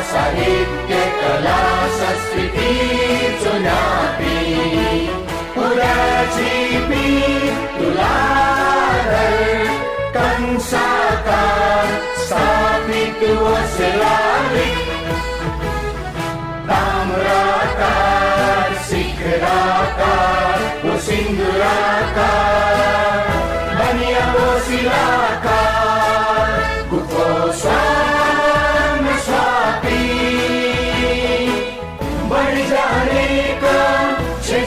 साहित्य कला संस्कृति चुनावी पुराजीवी तुलाधर कंसाकार स्थापित वसलालिक ताम्राकार शिखराकार वो सिंदूराकार बनिया वो शिलाकार गुफो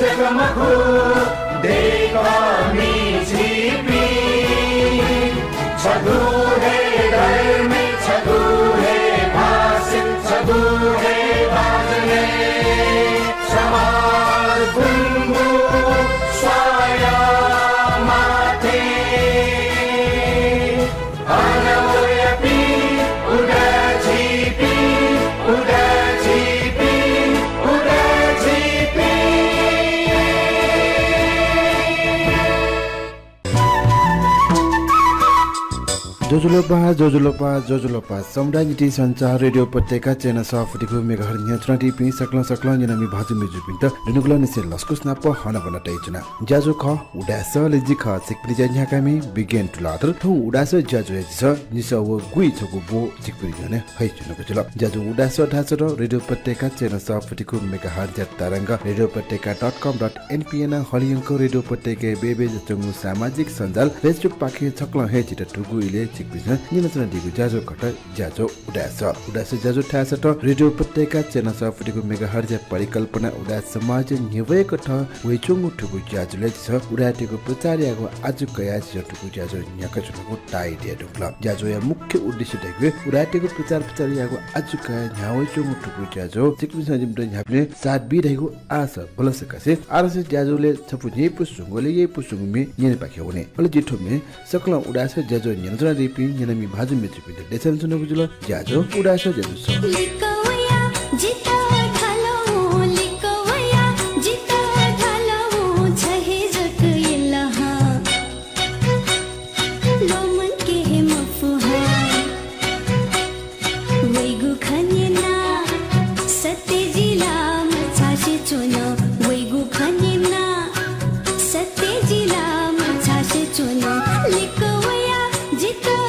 जगमगो देखा मीठी छदू है घर में छदू है भाषण छदू है बाजने समाज गुंगू स्वाया माथे अनवयपी उड़ाजीपी उड़ाजीपी उड़ाजीपी जोजुलोपा समुदाय संचार रेडियो पत्रिका चेना सफटिको मेगाहर नियन्त्रण टिपी सकल निनामी भाजु मेजु पिन्त रुनुगुला निसे लस्कुस नाप हन बन तैजुना जाजु ख उडास लेजि ख सिकपि जन्या कामी बिगेन टुलातर थौ उडास जाजु एजिस निस व गुइ छगु बो सिकपि जने है जुनको जुल जाजु उडास ठासर रेडियो पत्रिका चेना सफटिको मेगाहर ज तरंग रेडियो पत्रिका.com.npn हलियंको रेडियो पत्रिका बेबे जचंगु सामाजिक सञ्जाल फेसबुक पाखे छक्ल हे जित टुगु इले चिकपिसन निनचना दिगु जाजो खट जाजो उडास जाजो ठासट रेडियो पत्रिका चेना सफटिको मेगाहर्ज परिकल्पना उडास समाज निवयको ठ वेचुङु ठुगु जाजुले छ उडाटेको प्रचारयाको आजु कया ठुगु जाजो न्याक छुगु टाइ दिए ढुक्ल जाजो या मुख्य उद्देश्य देखबे उडाटेको प्रचारयाको आजु कया न्यावेचुङु ठुगु जाजो चिकपिसन जिम न्याप्ले साथ बि रहेको आस बलसकसे आरस जाजोले छपु जे पुसुङले ये पुसुङमे नेने पाखे हुने अले जिठोमे सकल उडास जाजो नियन्त्रण दिपि निनामी भाजु मेजु पिते देसन सुनको जुल जाजो उडास जाजो छ लिकवया जिता ढालो लिकवया जिता ढालो छहे जक इलहा लोमन के मफुहा वैगु खनिना सत्य जिला मछाशे चुनो वैगु खनिना सत्य जिला मछाशे चुनो लिकवया जिता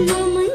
Loman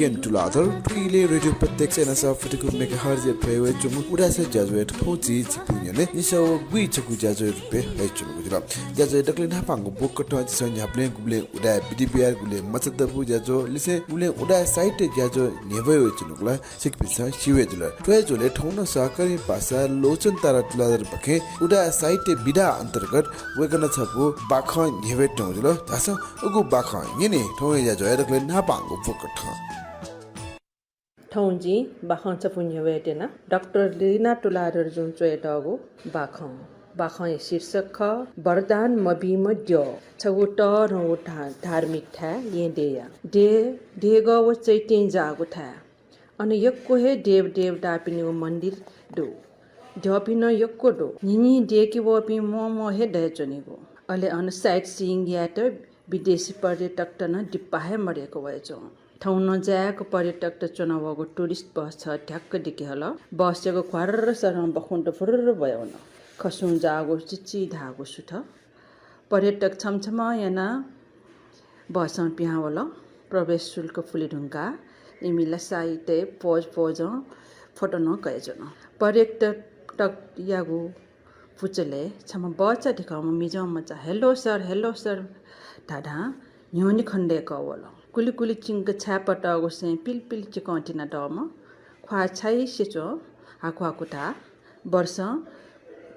weekend to lather twile radio patek chena sa futiku mega harje phewe chum uda sa jazwe thoji chipunya ne niso gui chaku jazwe pe hai chum gujra jazwe dakle na pang bok to so nyaple gule uda bdpr gule masadabu jazo lise gule uda site jazo newe chum gula sikpisa chiwe jula twe jole thongna sakari pasa lochon tara tuladar bakhe uda site bida antargat wegana chapu bakha newe tongjulo tasa ugu bakha yini thongya jazo dakle na pang bok to थौंजी बाखं चपुन्य वेटेना doctor Leena टुलारर जुन चोयटागो बाखं शीर्षक ख वरदान मबिम द्यो छगु टर उठा धार्मिक था येदेया देग व चैतेन जागु था अनि यक्को हे देव दापिनु मन्दिर दो द्योपिन यक्को दो निनी देकी वपि मो हे दयचनिगो अले अन साइट सीइङ यात विदेशी पर्यटक तन डिप्पा हे मरेको वयचो ठाउँ नजाएको पर्यटक त चुनावको टुरिस्ट बस छ ठ्याक्क देखि होला बसेको ख्वार सरम बखुन्ट फुर्र भयो न खसुङ जागो चिची धागो सुथ पर्यटक छमछमा याना बसं पिहा होला प्रवेश शुल्क फुली ढुङ्गा इमिला साइते पोज फोटो न गएजन पर्यटक यागु पुचले छम बच्चा दिखाउमा मिजाम मचा हेलो सर दादा न्योनी खण्डे कवला कुली चिंग छापटागो से पिल चिकटिना डम ख्वा छाई सेचो हाखुआ कुटा वर्ष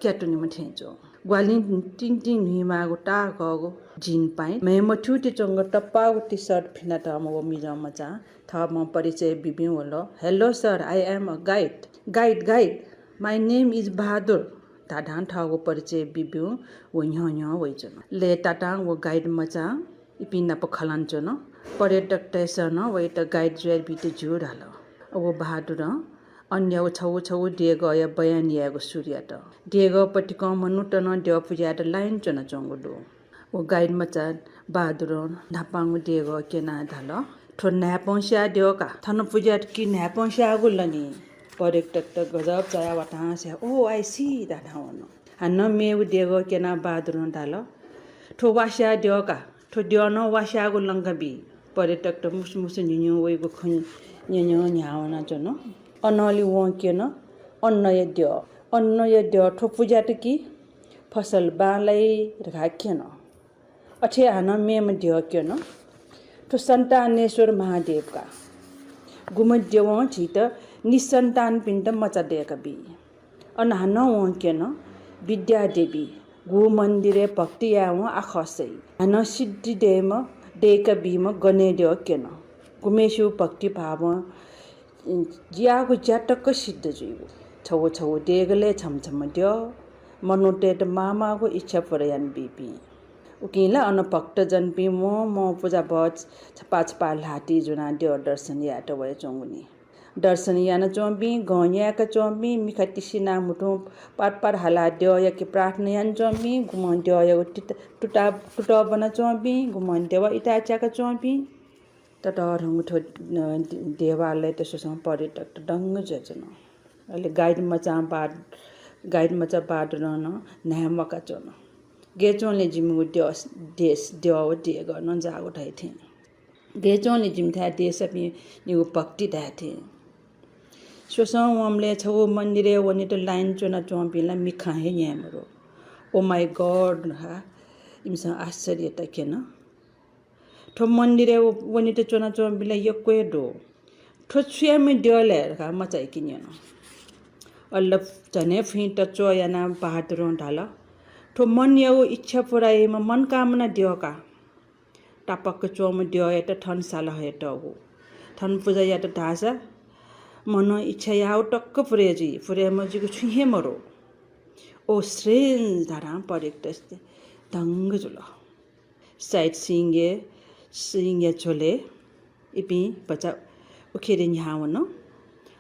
क्याटुनीमा ठेचो ग्वालिन टिङ हिमागो टागो जिन पाइ मेम ठुटी चंग टप्पागो टी शर्ट फिना डम वो मिजम मचा थम परिचय बिबिउ होलो hello sir I am a guide my name is Bahadur दादान ठागो परिचय बिबिउ वो न्यो वइचन ले टाटाङ वो गाइड मचा इपिना पखलान्चो न पर्यटक टेसन वैट गाइड जुएर बिते जुर हाल अब बहादुर अन्य छौ डे गय बयान यागो सूर्य त डेग पट्टि कमनु त न देव पूजा त लाइन चन चंगुडो ओ गाइड मचा बहादुर नापाङ डेग केना धाल ठो न्यापौस्या देवका थन पूजा कि न्यापौस्या गुल्लनी पर्यटक त गजब चाया वटा से ओ आई सी दादा वन हन मेउ डेग केना बहादुर धाल ठो वास्या देवका ठो देवन वास्या गुल्लंगबी पर्यटक त मुसु न्यु वेगो खन न्यु न्यावना जन अनली वकेन अन्नय द्यो ठो पूजा त कि फसल बालै राखेन अठे हान मेम द्यो केन ठो सन्तानेश्वर महादेव का गुम देव छित निसन्तान पिण्ड मचा देका बी अन हान वकेन विद्या देवी गु मन्दिरे भक्ति याव आखसै हान सिद्धि देम डेका बीम गने देव केन गुमेशु भक्ति भाव जियागु ज्याटक सिद्ध जुइगु छौ डेगले छमछम देव मनोटेट मामागु इच्छा परयान बिपी उकिला अन भक्त जनपी म पूजा बच छपा लाटी जुना देव दर्शन याट वय चंगुनी दर्शन यान चोंबी गया का चोंबी मिखति सिना मुठो पाट हाला देव या कि प्रार्थना यान चोंबी गुमन देव या टुटा बना चोंबी गुमन देव इटाचा का चोंबी तटर मुठो देवालय त सोसम पर्यटक डंग जजन अहिले गाइड मचा बाट रहन नामका चोन गेचोनले जिमु देश देव देग न जागो थाइ थे गेचोनले जिम था देश अपि निउ भक्ति था थे सोसम हमले छौ मन्दिरे वनि त लाइन चोना चोंपिला मिखा हे न्यामरो ओ माय गॉड हा इमसा आश्चर्य त केन ठो मन्दिरे वनि त चोना चोंपिला यक्वे दो ठो छुयामे देले का मचाइ किन्यन अल्ल जने फिट चोयाना बहादुर ढाल ठो मन यौ इच्छा पुराइमा मनकामना देवका टापक चोम देव एट ठन साल हेट हो ठन पूजा यात ढासा मन इच्छा याउ टक्क पुरे मजिको छुहे मरो ओ श्रेन धारा पर्यटक दंग जुल साइट सिंगे छोले इपि बचा उखेरे न्यावन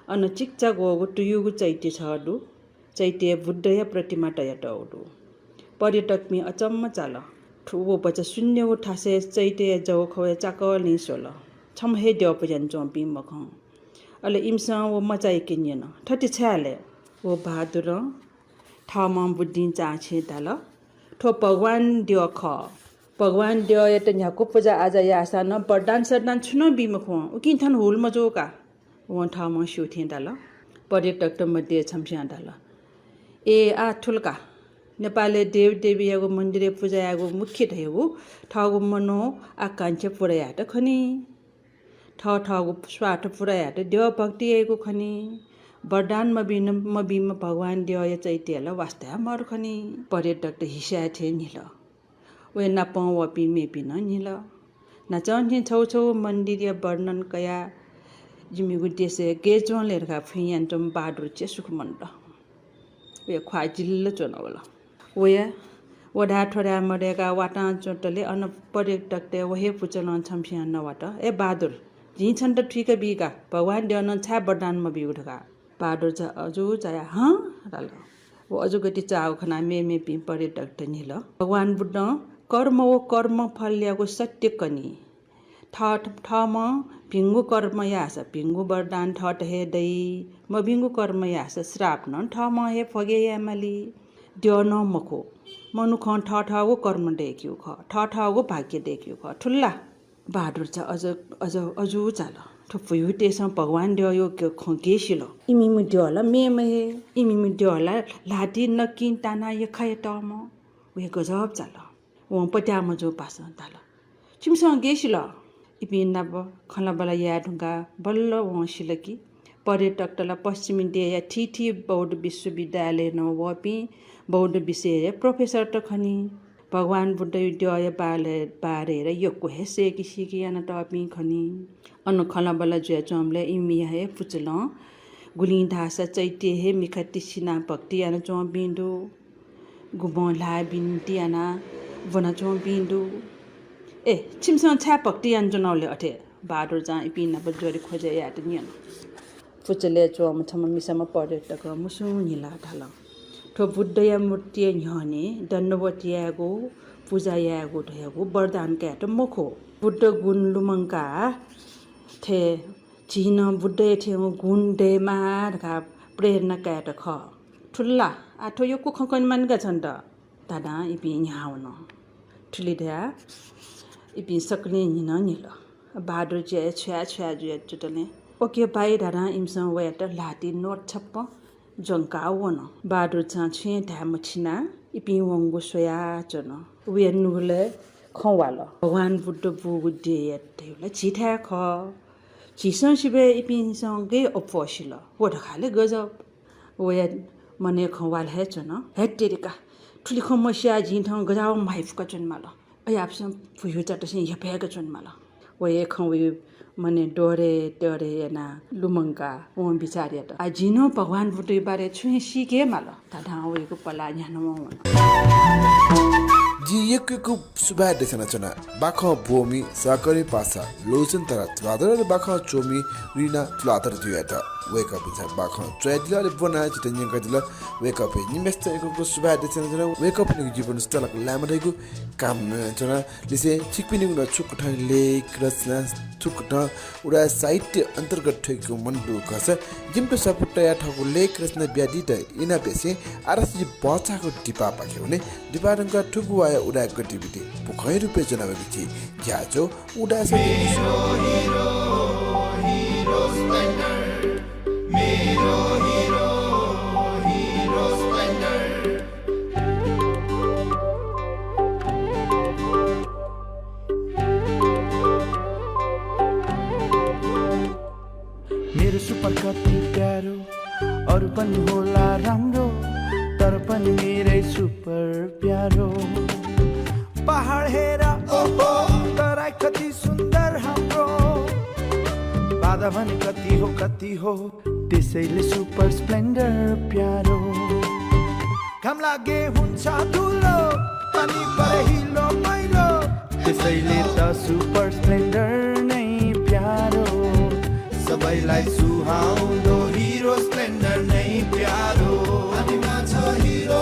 अन चिक्चा गोगु टुयुगु चैते छडु चैते बुद्धया प्रतिमा टयटौडु पर्यटक मी अचम्म चाल ठुबो बचा शून्य उठासे चैते जौ खवे चाकल नि सोल छम हे देव पजन चोंपी मख अले इमसा वो मचाइ किन्यन ठति छाले वो बहादुर ठामा बुद्धि चाछे दाल ठो भगवान देव ख भगवान ड्यो त न्याको पूजा आज या आशा न बरदान सरदान छुन बिमखो उकिन थन होल मजोका वन ठाउँमा सुथे डाल पर्यटक त मध्ये छम्स्या डाल ए आ ठुल्का नेपालले देव देवीको मन्दिर पूजाको मुख्य ढेउ ठाउँको मनो आकांक्षा पुराया त खनी ठाउँको स्वार्थ पुराया त देव भक्तिको खनी वरदान मबिम भगवान देव चैत्यला वास्ता मर खनी पर्यटक त हिस्या थे निल वे नापौ वपि मेपि न निल नाचन छौ मन्दिर वर्णन कया जिमिगु देशे गेजों लेरका फियान्टम बहादुर चे सुखमण्ड वे ख्वाजिल्ल चोनवला वे वडा ठोरा मरेका वाटा चोटले अन पर्यटक ते वहे पुचलन छम्स्या नवाट ए बहादुर जी छन् त ठिक बिका भगवान देवन छा वरदान म बिउठका बहादुर छ अजु जाया ह राल वो अजु गति चाउ खना मे पि पर्यटक त निल भगवान बुद्ध कर्म वो कर्म फल्याको सत्य कनी ठमा भिङ्गु कर्म यास भिङ्गु वरदान ठट हे दै म भिङ्गु कर्म यास श्राप न ठमा हे फगे यामली त्यो न मखो मनुख ठठको कर्म देख्यो ठठको भाग्य देख्यो ठुल्ला बहादुर छ अजु चाल ठुप्पु त्यसमा भगवान देव यो गेसिल इमिमु देवला मेमहे इमिमु देवला लाटी नकिन ताना यो खाय टम वे गजब चाल वो पट्यामा जो पास ताल चिमसँग गेसिल इपिन नब खलाबला या ढुङ्गा बल्ल वसिल कि पर्यटक तल पश्चिमी देया ठिठी बौद्ध विश्वविद्यालय न वपि बौद्ध विषय प्रोफेसर त खनी भगवान बुद्ध युद्ध बारेर यो कोहेसे किसिकी यान टपि खनी अन खलाबला जुया चमले इमिया हे पुचल गुली धासा चैत्य हे मिखति सिना भक्ति यान चो बिन्दु गुबला बिन्ती याना वना चो बिन्दु ए छिमसँग छा भक्ति यान जनाउले अठे बहादुर जहाँ इपिन अब जोरी खोजे या त नियन पुचले चोम छम मिसम पर्यटक मुसु निला ढाल ठो बुद्ध या मूर्ति न्हने दण्डवती यागो पूजा यागो ढयागो वरदान का त मखो बुद्ध गुण लुमंका थे चिन बुद्ध थे गुण देमा ढका प्रेरणा का त ख ठुल्ला आठो यो को खकन मानका छन् त दादा इपि न्याउन ठुली ढया इपि सक्ने निन निल बहादुर जे छ्या जुया चुटले ओके बाई धारा इमसँग वे त लाटी नोट छप्प जंका वन बहादुर छ छे ढाम छिना इपि वंगु सोया चन वे नुले खवाल भगवान बुद्ध बुगु दे यतले छिठा ख छिसन सिबे इपि सँगै अपसिल वो ढखाले गजब वे मने खवाल हे चन हेटेरिका ठुली खमस्या जिन्थ गजाव माइफका चनमाल अयापसम फुयु चटसे यफेका चनमाल वे खवे मने डोरे टरे ना लुमंका ओ बिचारे त आ जिनो भगवान बुद्ध बारे छु सिके माल दादा वेको पला न्यानो जी यकको सुबा देसना चना बाख भूमि साकरी पासा लोसन तर त्वादर बाख चोमी रिना त्लातर दुयाता वेक अप छ बाख ट्रेडलर बना चितन गदिल वेक अप निमेस्ट एकको सुबा देसना चना वेक अप नि जीवन स्टलक लामदैको काम चना लिसे छिकपिनि न छुकठ लेख रचना छुकठ उडा साहित्य अन्तर्गत ठेको मन्डु खस जिम्टो सपुटया ठको लेख रचना ब्यादि त इना बेसे आरसी बचाको डिपा पाके हुने डिपा रंगा ठुगुवा उडा गतिविधि पुखै रुपे जनाबे बिछि ज्याजो उडा से हीरो स्प्लेन्डर मेरो हीरो स्प्लेन्डर मेरो सुपर कति प्यारो अरु पनि होला राम्रो तर पनि मेरै सुपर प्यारो पहाड हेर ओहो तराई कति सुन्दर हाम्रो बाधा भने कति हो त्यसैले सुपर स्प्लेन्डर प्यारो घाम लागे हुन्छ धुलो पानी परे हिलो मैलो त्यसैले त सुपर स्प्लेन्डर नै प्यारो सबैलाई सुहाउँदो हिरो स्प्लेन्डर नै प्यारो हामीमा छ हिरो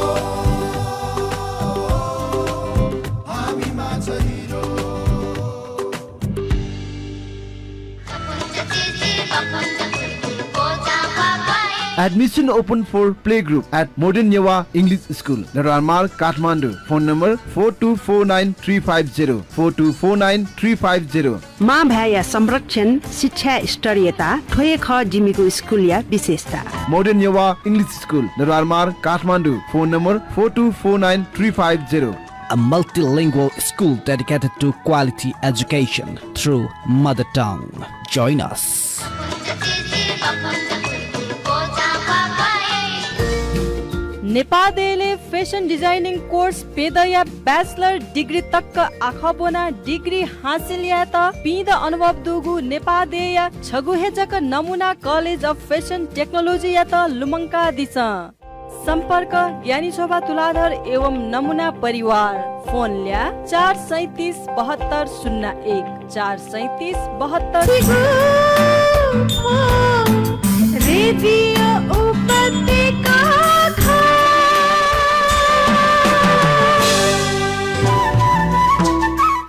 हामीमा छ hero Admission open for playgroup at Modern Yawa English School, Naramar, Kathmandu. Phone number 4249350 4249350. माँ भ्याया संरक्षण शिक्षा स्तरीयता ठोए ख जिमीको स्कुल या विशेषता Modern Yawa English School, Naramar, Kathmandu. Phone number 4249350. A multilingual school dedicated to quality education through mother tongue. Join us. नेपालले fashion designing course पेदया bachelor degree तक आखबोना degree हासिल या त पिद अनुभव दुगु नेपालदेय छगुहेजक नमुना कलेज अफ फेसन टेक्नोलोजी या त लुमङ्का दिस सम्पर्क ज्ञानी शोभा तुलाधर एवं नमुना परिवार फोन ल्या 4377201 43772 रेडियो उपत्यका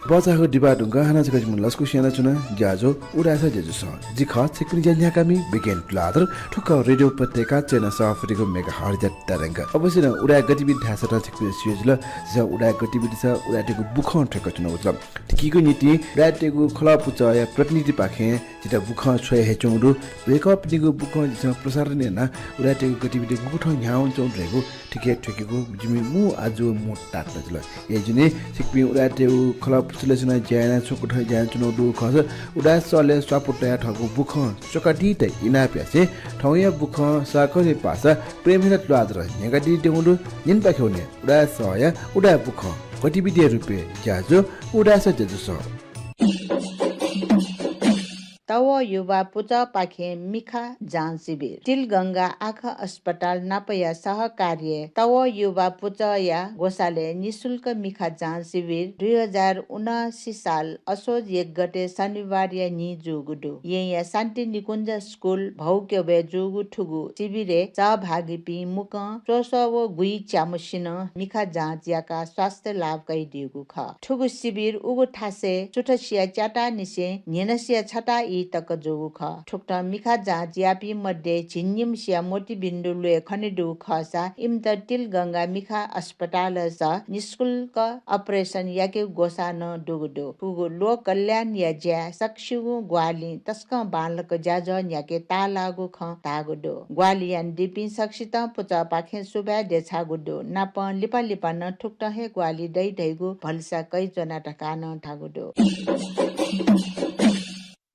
बजाको डिबा ढुङ्गा हाना चाहिँ मुन लस्कु सियाना चुना जाजो उडासा जेजु स जिखा छिकपिन जन्या कामी बिगेन प्लादर ठुक रेडियो उपत्यका चेना सफरीको मेगा हर्ज तरंग अवश्य न उडा गतिविधि ढासा र छिकपिन सियोजल ज उडा गतिविधि छ उडाटेको बुख ठेक चुना उज टिकीको नीति उडाटेको खला पुच या प्रतिनिधि पाखे जिता बुख छोय हेचौडु वेकअप दिगो बुख जिस प्रसारण न उडाटेको गतिविधि बुख न्याउ चौड रहेको ठिके ठेकेको जिमि मु आज मु टाट नजल ए जुने छिकपिन उडाटेको खला पुचलेसना ज्याना छोको ठय ज्यान चुनो दु खस उडा सले स्वापुटया ठगु बुख चोकाटी त इना प्यासे ठौया बुख साकले पासा प्रेमिला द्वादर नेगटी देउडु निन पाखेउने उडा सया उडा बुख गतिविधि रुपे ज्याजो उडा स जेजु स तव युवा पुचा पाखे मिखा जान शिविर तिलगंगा आँखा अस्पताल नापया सहकार्य तव युवा पुचा या गोसाले निशुल्क मिखा जान शिविर 2079 साल असोज 1 गते शनिबार या नि जुगुडु या शान्ति निकुञ्ज स्कुल भौक्यबे जुगु ठुगु शिविरे सहभागी पि मुक चोसव गुई च्यामसिन मिखा जाँच याका स्वास्थ्य लाभ कैदिएको ख ठुगु शिविर उगु ठासे चुटसिया च्याटा निसे नेनसिया छटा तक जोगु ख ठुक्टा मिखा जाँच यापी मध्ये झिन्यम सिया मोटी बिन्दु लुए खनिडु खसा इमत तिल गंगा मिखा अस्पताल स निशुल्क अपरेशन याके गोसा न डुगुडु पुगु लोक कल्याण या ज्या सक्सुगु ग्वाली तस्क बालक ज्याज याके तालागु ख तागुडु ग्वाली यान दिपि सक्सित पुचा पाखे सुबा देछा गुडु नाप लिपा लिपा न ठुक्टा हे ग्वाली दै दैगु भलसा कै जना टका न ठागुडु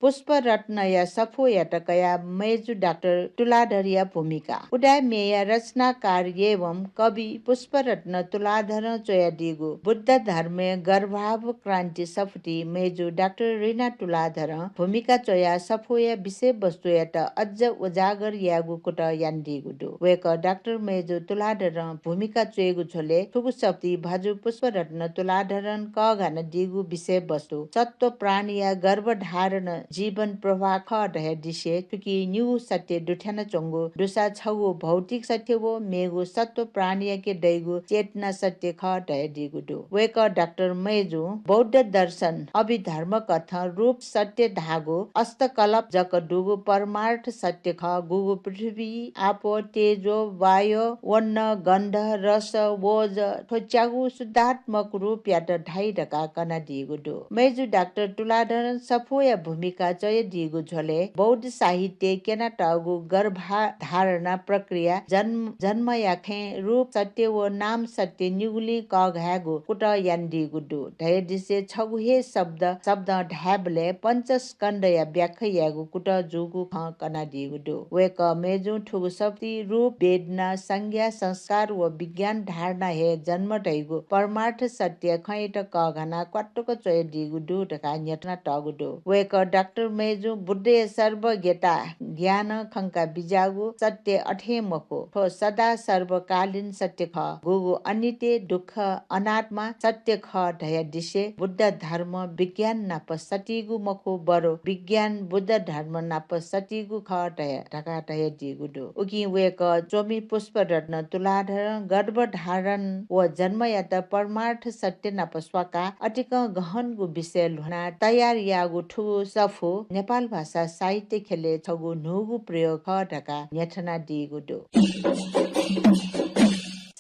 पुष्प रत्न या सफो या टकया मेजु डाक्टर तुलाधरिया भूमिका उडा मेया रचनाकार एवं कवि पुष्प रत्न तुलाधर चोया दिगु बुद्ध धर्म गर्भाव क्रान्ति सफटी मेजु डाक्टर रिना तुलाधर भूमिका चोया सफो या विषय वस्तु या त अझ उजागर यागु कुट यान दिगु दु वेक डाक्टर मेजु तुलाधर भूमिका चोयगु छोले ठुगु सप्ती भाजु पुष्प रत्न तुलाधरन क घन दिगु विषय वस्तु सत्व प्राणी या गर्भधारण जीवन प्रवाह खडहे दिशे तुकी न्यू सत्य दुठ्यान चंगो दुसा छगु भौतिक सत्य वो मेगु सत्व प्राणी के दैगु चेतना सत्य खडहे दिगु दु वेक डाक्टर मेजु बौद्ध दर्शन अभिधर्म कथा रूप सत्य धागो अस्तकलप जक दुगु परमार्थ सत्य ख गुगु पृथ्वी आपो तेजो वायु वन्न गन्ध रस ओज ठोच्यागु शुद्धात्मक रूप यात ढाई ढका कना दिगु दु मेजु डाक्टर तुलाधर सफोया भूमिका चय दिगु झले बौद्ध साहित्य केना टागु गर्भधारणा प्रक्रिया जन्म याखे रूप सत्य व नाम सत्य निगुली क घागु कुट यान दिगु दु धय दिसे छगुहे शब्द ढाबले पंचस्कन्द या व्याख्या यागु कुट जुगु ख कना दिगु दु वेक मेजु ठुगु शब्दी रूप वेदना संज्ञा संस्कार व विज्ञान धारणा हे जन्म दैगु परमार्थ सत्य खैट क घना क्वाटको चय दिगु दु ढका न्यतना टगु दु वेक डाक्टर मेजु बुद्धे सर्वज्ञता ज्ञान खंका बिजागु सत्य अठेमको ठो सदा सर्वकालीन सत्य ख गुगु अनित्य दुःख अनात्मा सत्य ख ढय दिशे बुद्ध धर्म विज्ञान नाप सतिगु मखो बरो विज्ञान बुद्ध धर्म नाप सतिगु ख ढय ढका ढय दिगु दु उकि वेक चोमी पुष्प रत्न तुलाधर गर्भधारण व जन्म या त परमार्थ सत्य नाप स्वका अटिक गहन गु विषय लुना तयार यागु ठु सफो आफू नेपाल भाषा साहित्य खेले छगु नुगु प्रयोग ख ढका न्याठना दिगु दो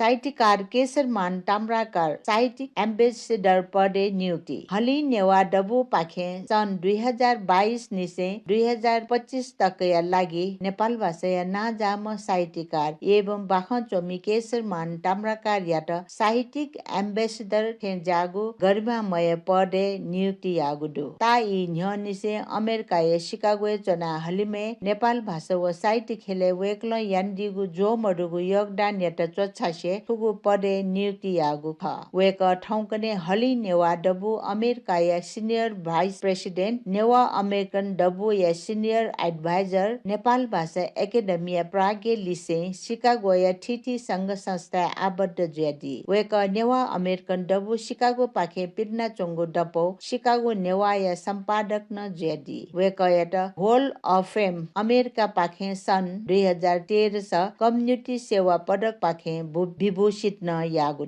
साहित्यकार केशरमान ताम्राकार साहित्यिक एम्बेसेडर पदे नियुक्ति हली नेवा डबु पाखे सन् 2022 निसे 2025 तकया लागि नेपाल भाषा नाजाम साहित्यकार एवं बाखचोमी केशरमान ताम्राकार यात साहित्यिक एम्बेसेडर जागु गरिमामय पदे नियुक्ति यागुदु ताई न्य निसे अमेरिका शिकागो चना हलिमे नेपाल भाषा व साहित्य खेले वेक्ल यान्दिगु जो मडुगु योगदान यात चोच्छासे ठुगु पदे नियुक्ति यागु ख वेक ठौकने हली नेवा डबु अमेरिका या senior vice president Newa American डबु या सिनियर एडभाइजर नेपाल भाषा एकाडेमिया प्रागे लिसे शिकागो या ठिठी संघ संस्था आबद्ध ज्यादी वेक नेवा अमेरिकन डबु शिकागो पाखे पिडना चोंगो डपो शिकागो नेवा या सम्पादक न ज्यादी वेक यात होल अफ फेम अमेरिका पाखे सन् 2013 स कम्युनिटी सेवा पदक पाखे विभूषित न यागु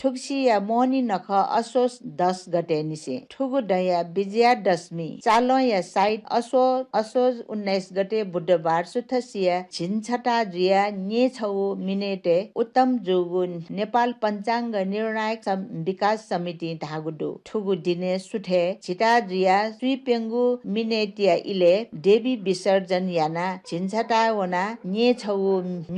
ठुक्सिया मोहनी नख असोज 10 गते निसे ठुगु दया विजया दशमी चालो या साइड असोज 19 गते बुधबार सुथसिया झिनछटा जिया ने छौ मिनेटे उत्तम जुगु नेपाल पञ्चाङ्ग निर्णायक विकास समिति धागुडु ठुगु दिने सुथे झिटा जिया सुइपेंगु मिनेटिया इले देवी विसर्जन याना झिनछटा वना ने छौ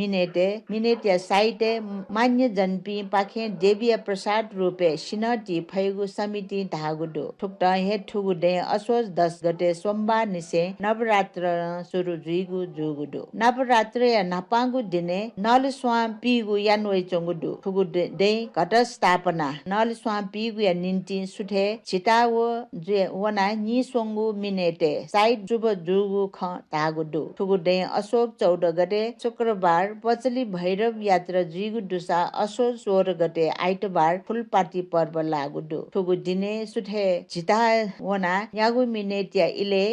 मिनेटिया साइटे मान्य जनपी पाखे देवी प्रसाद रूपे सिनटी फैगु समिति धागुडो ठुक्ट हे ठुगु दे असोज 10 गते सोमबार निसे नवरात्र सुरु जुइगु जुगुडो नवरात्र या नपांगु दिने नल स्वाम पिगु यानवै चंगुडो ठुगु दे घट स्थापना नल स्वाम पिगु या निन्ति सुथे छिटावो जे वना नि सोंगु मिनेटे साइड जुब जुगु ख धागुडो ठुगु दे अशोक 14 गते शुक्रबार पचली भैरव यात्रा जुइगु दुसा असोज 16 गते आइतबार फुलपाती पर्व लागुडो ठुगु दिने सुथे झिता वना यागु मिनेटिया इले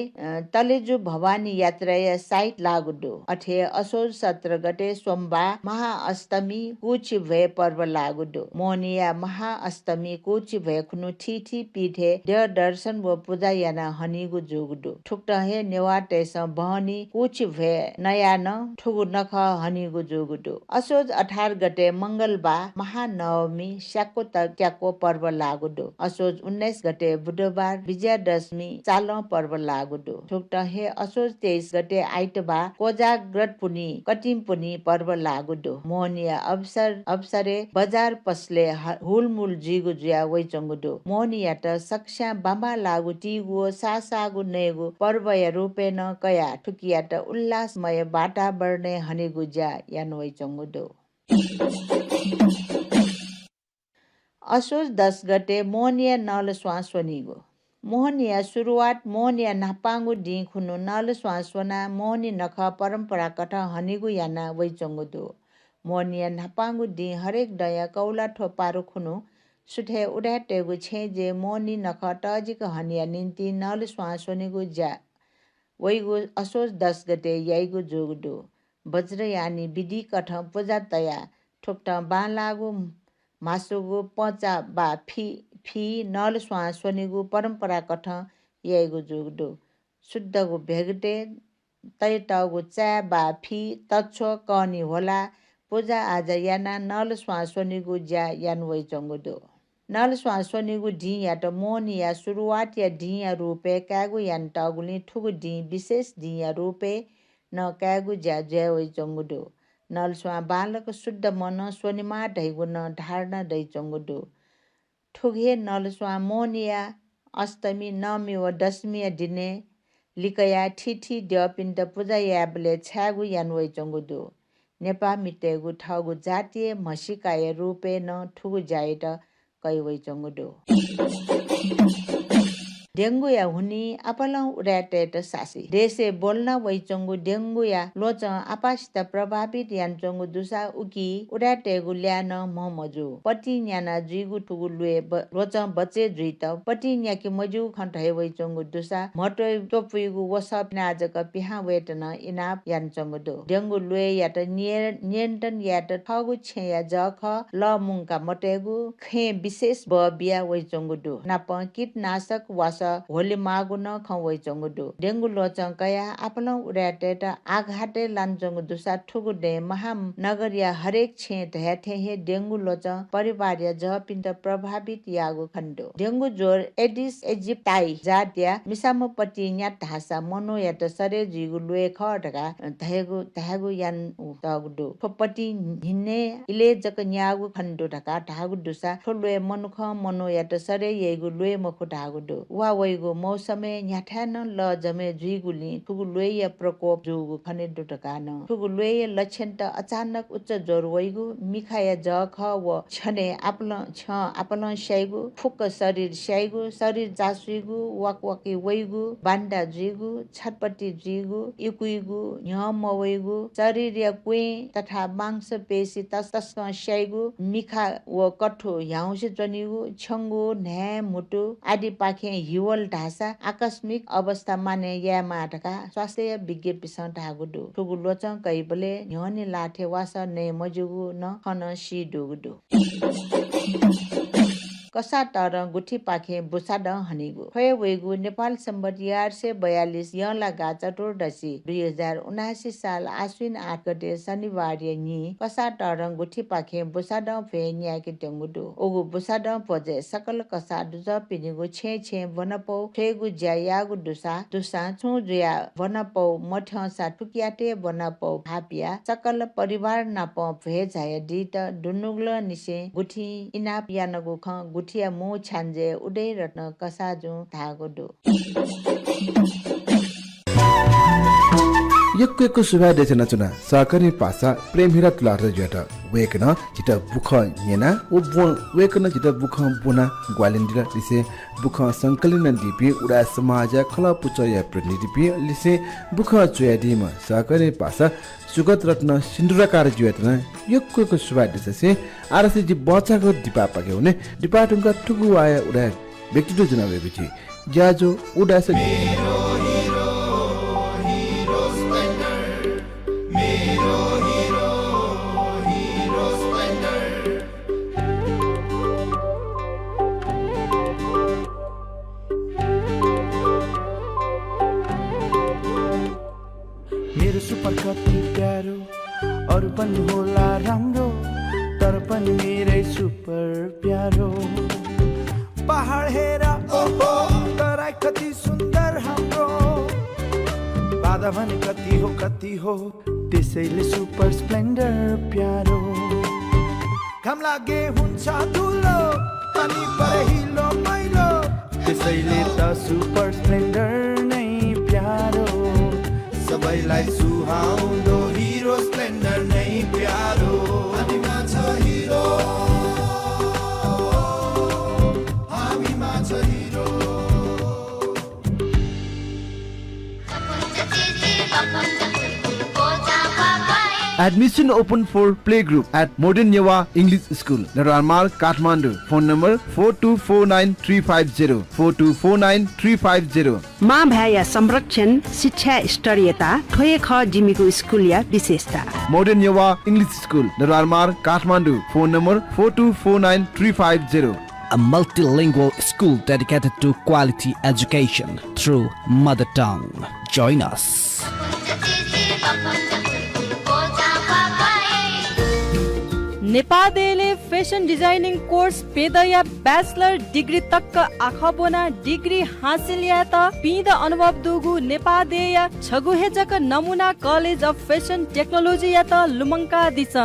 तलेजु भवानी यात्रा या साइट लागुडो अठे असोज 17 गते सोमबार महाअष्टमी कुच भए पर्व लागुडो मोनिया महाअष्टमी कुच भए खुनु ठिठी पीठे देव दर्शन व पूजा याना हनिगु जुगुडो ठुक्ट हे नेवा तेस बहनी कुच भए नया न ठुगु नख हनिगु जुगुडो असोज 18 गते मंगलबार महानवमी स्याको त्याको पर्व लागुडो असोज 19 गते बुधबार विजयादशमी चालो पर्व लागुडो ठुक्ट हे असोज 23 गते आइतबार कोजाग्रत पुनी कटिम पुनी पर्व लागुडो मोहनिया अवसरे बजार पसले हुलमुल जिगु जुया वैचंगुडो मोहनिया त सक्ष्या बाबा लागु टिगु सासागु नेगु पर्व या रूपेन कया ठुकिया त उल्लासमय वातावरण हनेगु ज्या यान वैचंगुडो असोज 10 गते मोहनिया नल स्वास्वनीगो मोहनिया सुरुवात मोहनिया नापांगु दि खुनु नल स्वास्वना मोहनी नख परम्परा कथ हनिगु याना वैचंगुदो मोहनिया नापांगु दि हरेक दया कौला ठोपारो खुनु सुठे उडाटेगु छे जे मोहनी नख टजिक हनिया निन्ति नल स्वास्वनीगु ज्या वैगु असोज 10 गते याइगु जोगुदो वज्रयानी विधि कथ पूजा तया ठोक्ट बालागु मासुगु पचा बा फी नल स्वास्वनीगु परम्परा कथ याइगु जुगदो शुद्धगु भेगटे तैटगु चा बा फी तच्छो कनी होला पूजा आज याना नल स्वास्वनीगु ज्या यान वै चंगुदो नल स्वास्वनीगु ढी या त मोहनिया सुरुवात या ढी या रूपे कागु यान टगुली ठुगु ढी विशेष ढी या रूपे न कागु ज्या ज्या वै चंगुदो नल स्वा बालक शुद्ध मन स्वनिमा ढैगु न धारणा दै चंगुदो ठुगे नल स्वा मोनिया अष्टमी नवमी व दशमी दिने लिकया ठिठी द्यपिन्द पूजा याबले छ्यागु यानवै चंगुदो नेपा मिटेगु ठगु जातीय मसिकाय रूपे न ठुगु जाइत कैवै चंगुदो डेंगू या हुनी अपला उडाटेट सासी देशे बोल्न वइचंगु डेंगू या लोच आपासित प्रभावित यानचंगु दुसा उकी उडाटेगु ल्यान महमजु पटी न्याना जुइगु ठुगु लुए लोच बच्चे जुइत पटी न्याकी मजु खन्ठै वइचंगु दुसा मटै टोपुइगु वसप नाजक पिहा वेटन इनाप यानचंगु दो डेंगू लुए यात नियन्त्रण यात ठगु छेया जख ल मुंका मटेगु खे विशेष ब बिया वइचंगु दो नाप कीटनाशक वास होली मागु न ख वइचंगु दो डेंगू लोचं कया आपन उडाटेट आघाटे लान्चंगु दुसा ठुगु दे महानगर या हरेक छे धयाथे हे डेंगू लोचं परिवार या ज पिन्त प्रभावित यागु खण्डो डेंगू जोर एडिस इजिप्टाई जात्या मिसामपट्टि न्या ढासा मनो या त सरे जिगु लुए खडका धयागु यान तगुदो थपट्टि हिन्ने इले जक न्यागु खण्डो ढका ढागु दुसा ठोलुए मनुख मनो या त सरे येगु लुए मखु ढागुदो वा वइगु मौसमे न्याठान ल जमे जुइगुली ठुगु लुए या प्रकोप जुगु खने ढकान ठुगु लुए लक्षण त अचानक उच्च जोर वइगु मिखाया जख व छने आपन स्याइगु फुक शरीर स्याइगु शरीर जासुइगु वाकवाकी वइगु बान्डा जुइगु छटपट्टि जुइगु इकुइगु न्यम वइगु शरीर या कुइ तथा मांस पेशी तस स्याइगु मिखा व कठो ह्याउसे जनिगु छंगु न्या मुटु आदि पाखे हिवल ढासा आकस्मिक अवस्था माने या माटका स्वास्थ्य विज्ञ पिसा ढागुदु ठुगु लोचं कैबले न्यने लाठे वास ने मजुगु न खन सी डुगुदु कसा तर गुठी पाखे बुसाड हनेगु खय वेगु नेपाल सम्बत 842 यला गाचा टोडसी 2079 साल आश्विन 8 गते शनिबार नि कसा तर गुठी पाखे बुसाड फे न्याके टेंगुदु ओगु बुसाड पजे सकल कसा दुज पिनिगु छे वनपौ ठेगु ज्यायागु दुसा छु जुया वनपौ मठ सा टुकियाटे वनपौ भापिया सकल परिवार नाप भे जाय दित दुनुगल निसे गुठी इनाप यानगु ख गुठिया मो छान्जे उडै रत्न कसाजु धागोदो यक्को सुभा देचना चुना सहकारी पासा प्रेम हिरा तुलार ज्याट वेकन चिता बुख नेना ओ वेकन चिता बुख बुना ग्वालिन्दिला लिसे बुख संकलन दिपि उडा समाज खला पुचया प्रतिनिधि लिसे बुख चुयादिम सहकारी पासा सुगत रत्न सिन्दुराकार ज्याटना यक्को सुभा देचसे आरसी जि बचाको दिपा पाके हुने डिपाटुङका टुगु आया उडा व्यक्तित्व जनावेको छि ज्याजो उडा से मेरो सुपर कति प्यारो अरु पनि होला राम्रो तर पनि मेरै सुपर प्यारो पहाड हेर ओहो तराई कति सुन्दर हाम्रो बाधा भने कति हो त्यसैले सुपर स्प्लेन्डर प्यारो घाम लागे हुन्छ धुलो अनि पहिलो मैलो त्यसैले त सुपर स्प्लेन्डर नै प्यारो सबैलाई सुहाउँदो हिरो स्प्लेन्डर नै प्यारो हामीमा छ हिरो हामीमा छ hero Admission open for playgroup at Modern Yawa English School, Naramar, Kathmandu. Phone number 4249350 4249350. माँ भ्याया संरक्षण शिक्षा स्तरीयता ठोए ख जिमीको स्कुल या विशेषता Modern Yawa English School, Naramar, Kathmandu. Phone number 4249350. A multilingual school dedicated to quality education through mother tongue. Join us. नेपादेले fashion designing course पेदया bachelor degree तक्क आखबोना degree हासिल या त पिद अनुभव दुगु नेपादेया छगुहेजक नमुना कलेज अफ फेसन टेक्नोलोजी या त लुमङ्का दिस